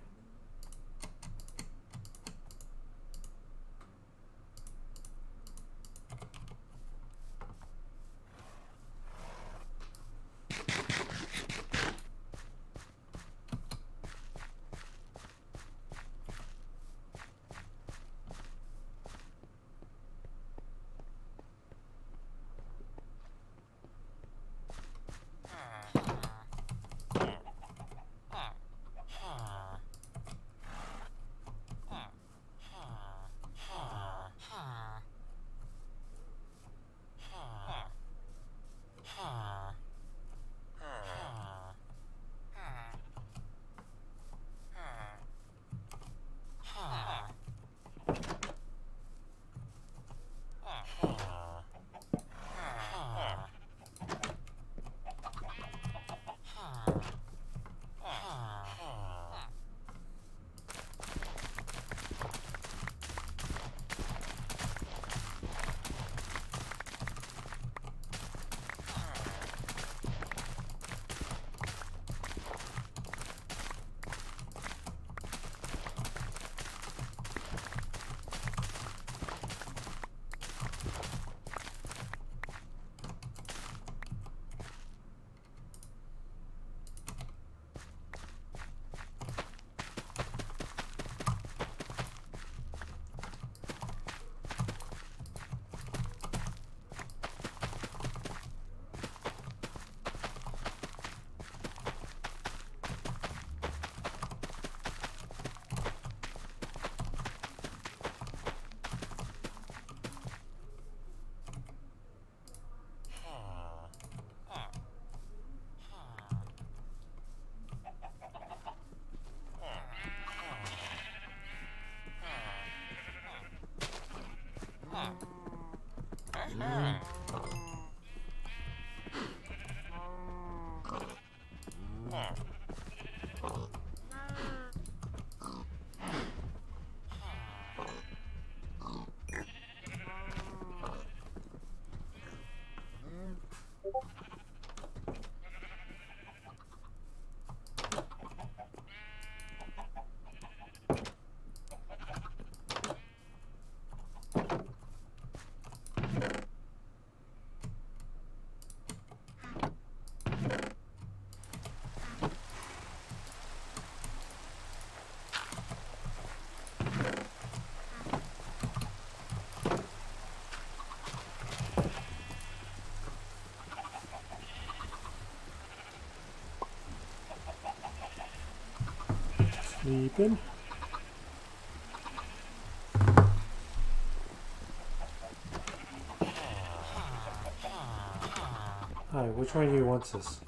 Sleeping. which one of you wants this?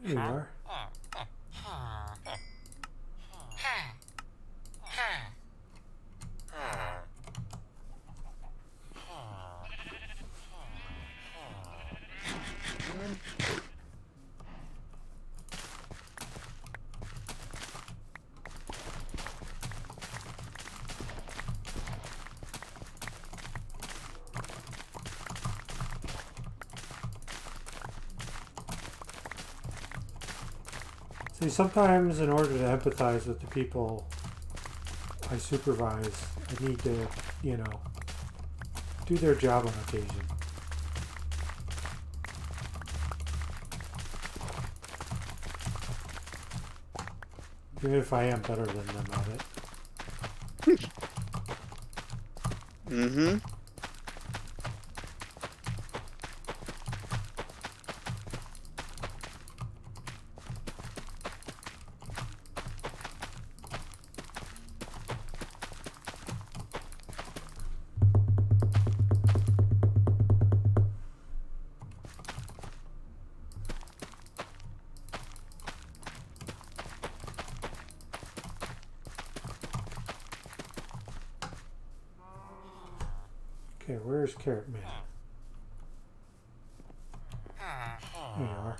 There you are. See, sometimes in order to empathize with the people I supervise, I need to, you know, do their job on occasion. Even if I am better than them at it. Mm-hmm. Okay, where's Carrot Man? There you are.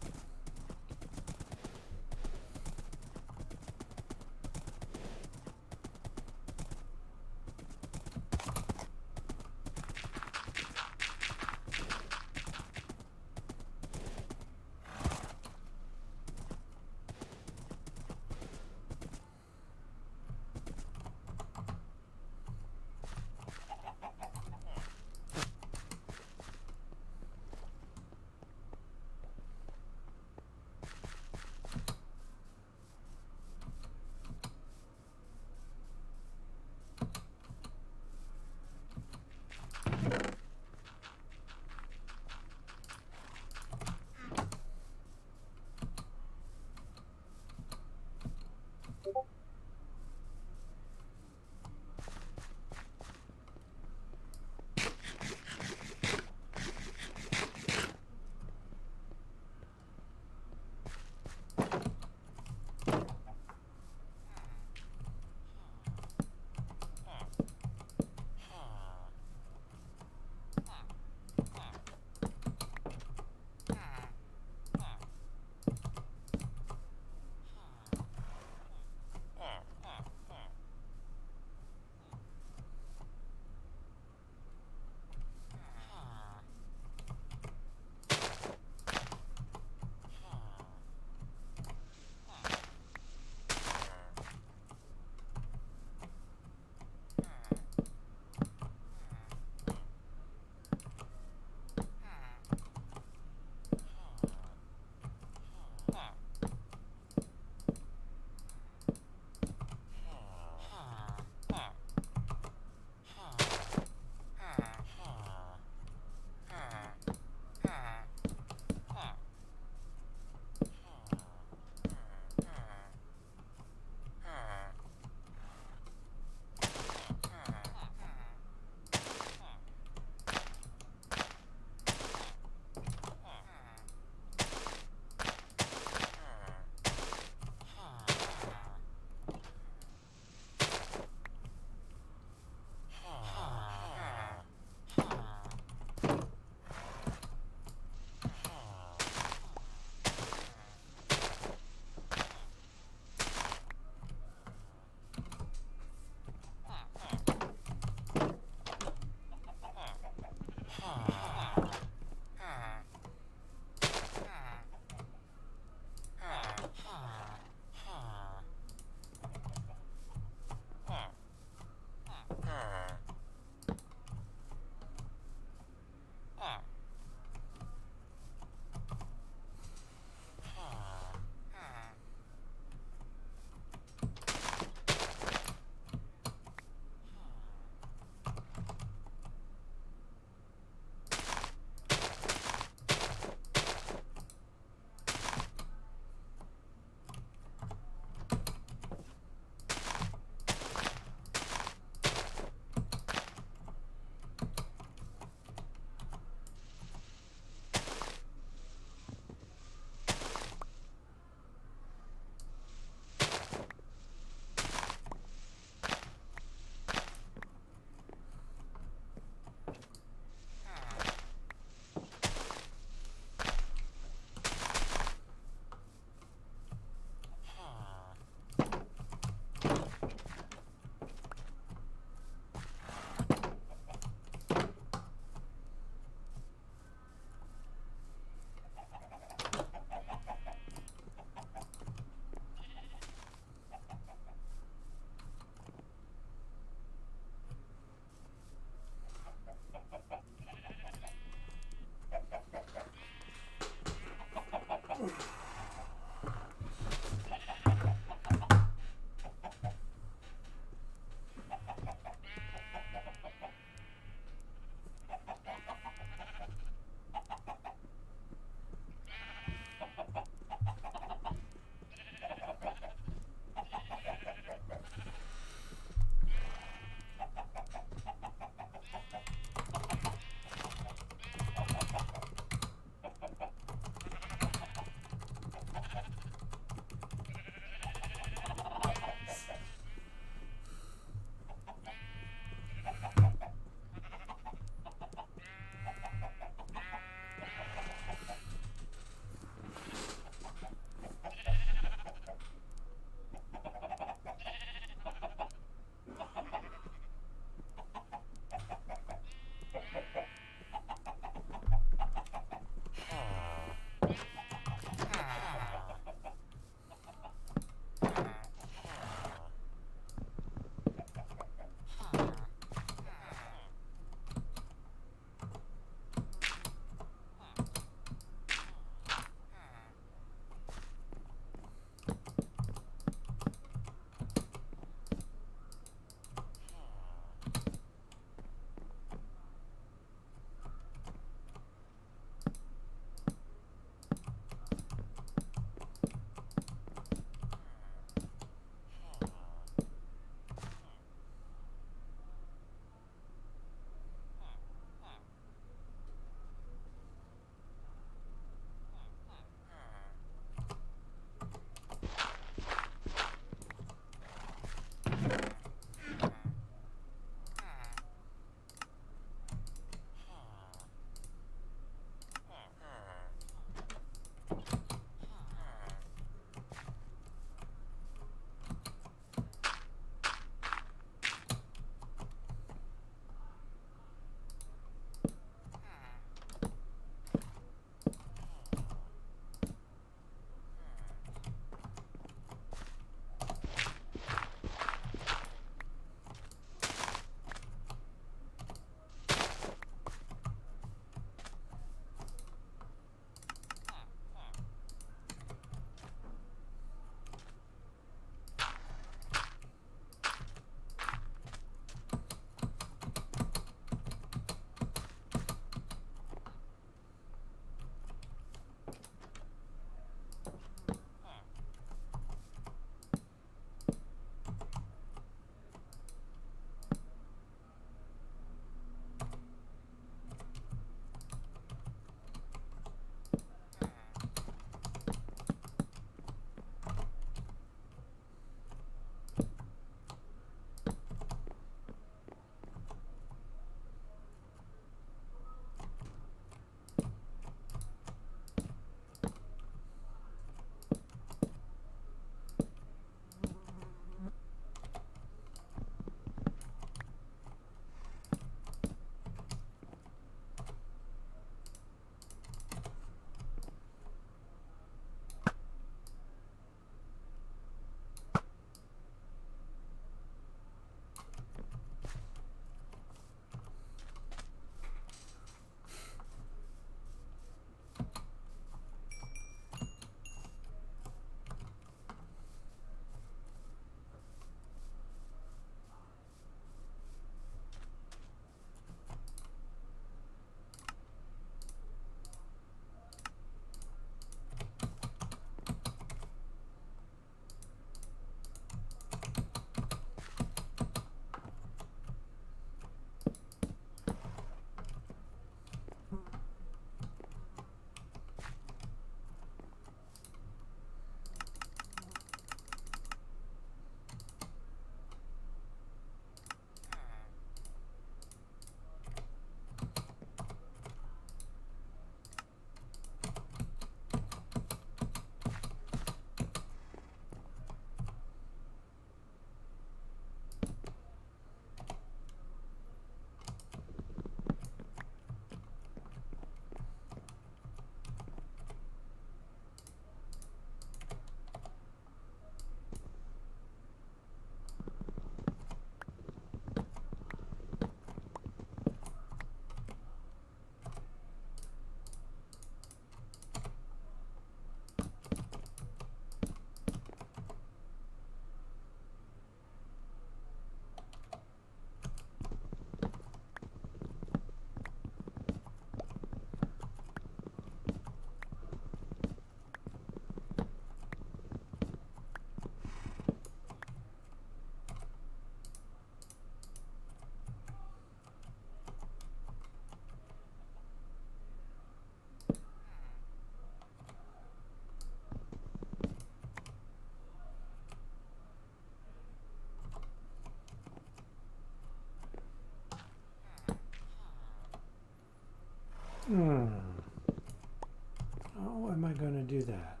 do that?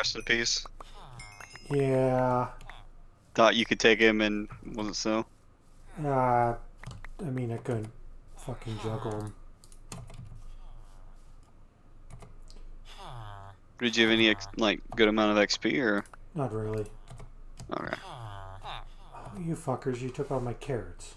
Rest in peace. Yeah. Thought you could take him and wasn't so. I mean, I couldn't fucking juggle him. Did you have any like good amount of XP or? Not really. Okay. Oh, you fuckers, you took all my carrots.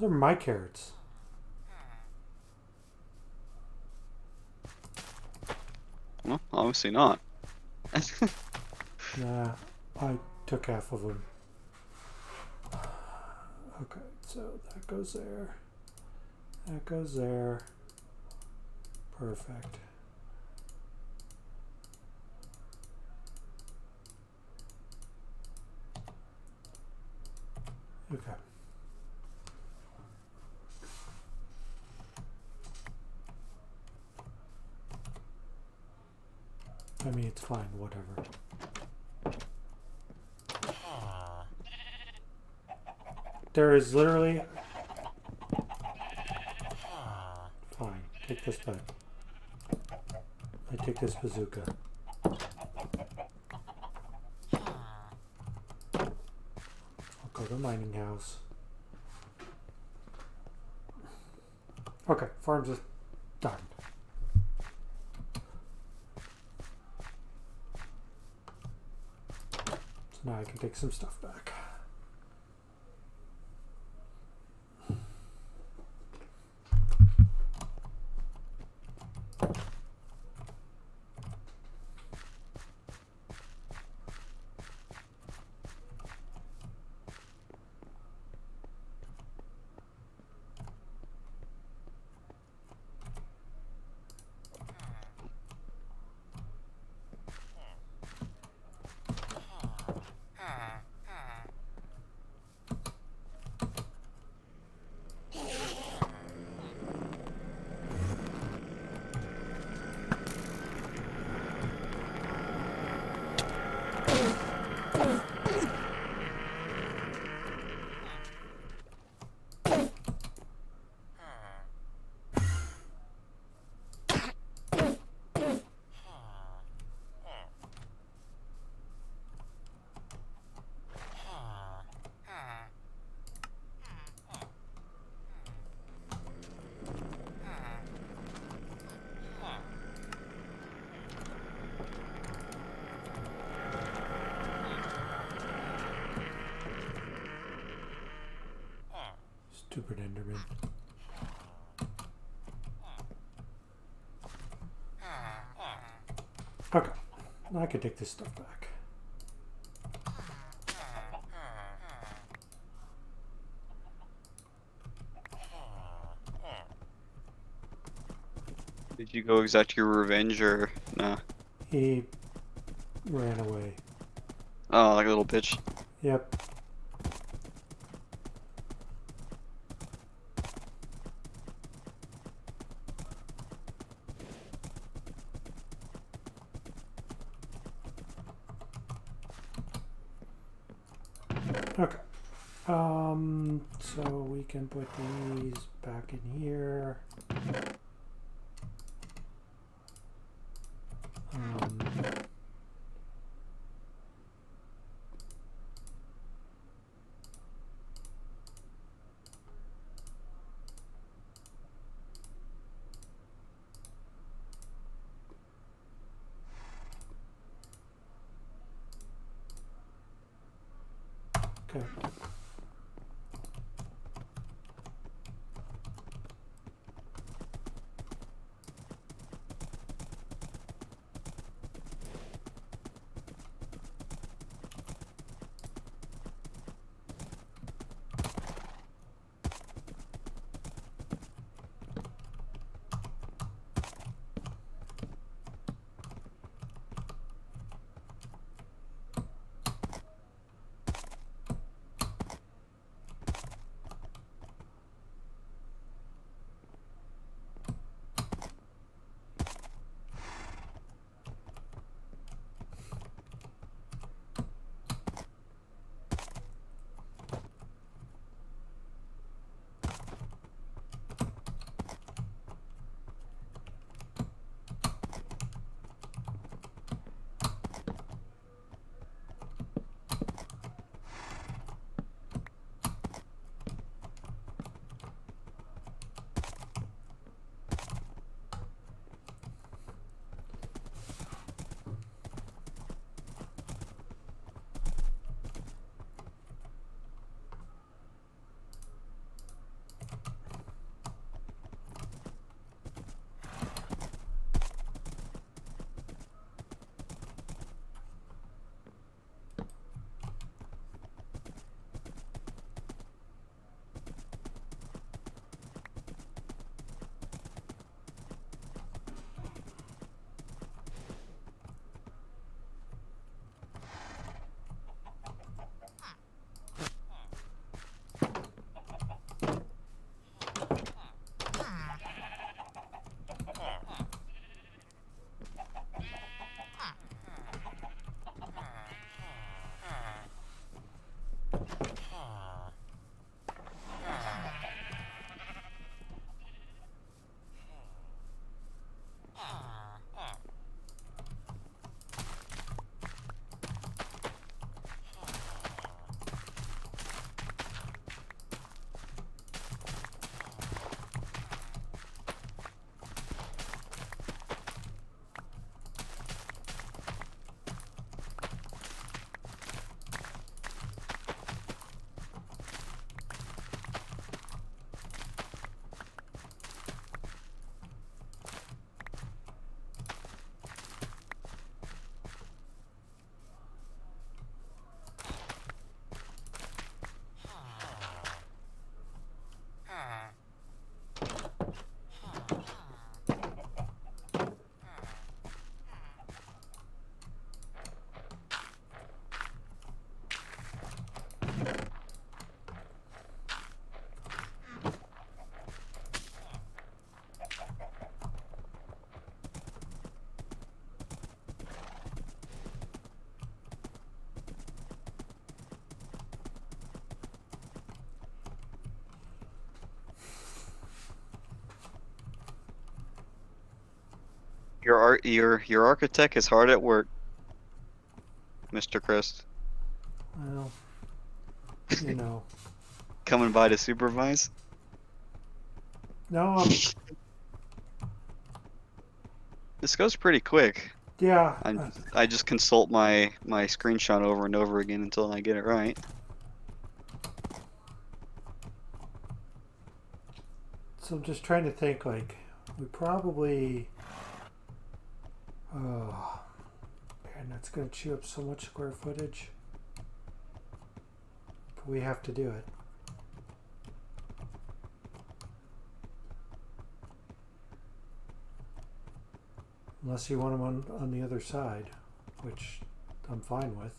Those are my carrots. Well, obviously not. Nah, I took half of them. Okay, so that goes there. That goes there. Perfect. Okay. I mean, it's fine, whatever. There is literally... Fine, take this back. I take this bazooka. I'll go to the mining house. Okay, farms is done. So now I can take some stuff back. Stupid Enderman. Okay, now I can take this stuff back. Did you go exact your revenge or nah? He ran away. Oh, like a little bitch. Yep. Okay. So we can put these back in here. Okay. Your architect is hard at work, Mr. Chris. Well, you know. Coming by to supervise. No, This goes pretty quick. yeah. I just consult my screenshot over and over again until I get it right. So I'm just trying to think. Like, we probably. Oh, man, that's gonna chew up so much square footage. But we have to do it. Unless you want them on the other side, which I'm fine with.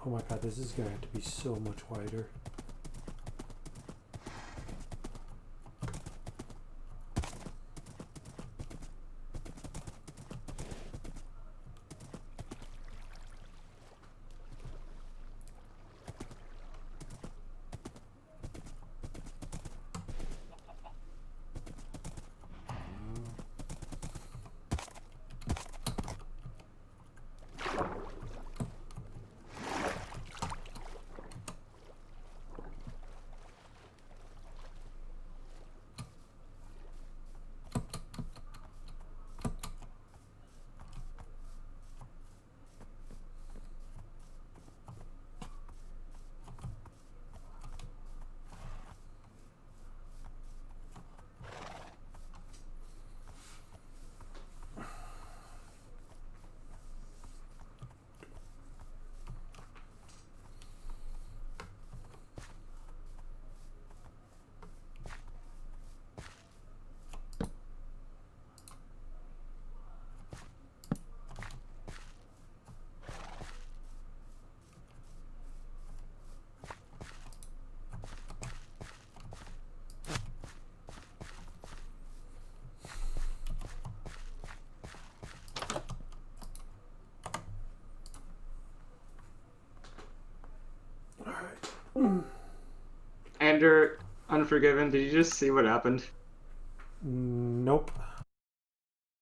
Oh my god, this is gonna have to be so much wider. Ender, Unforgiven, did you just see what happened? Nope.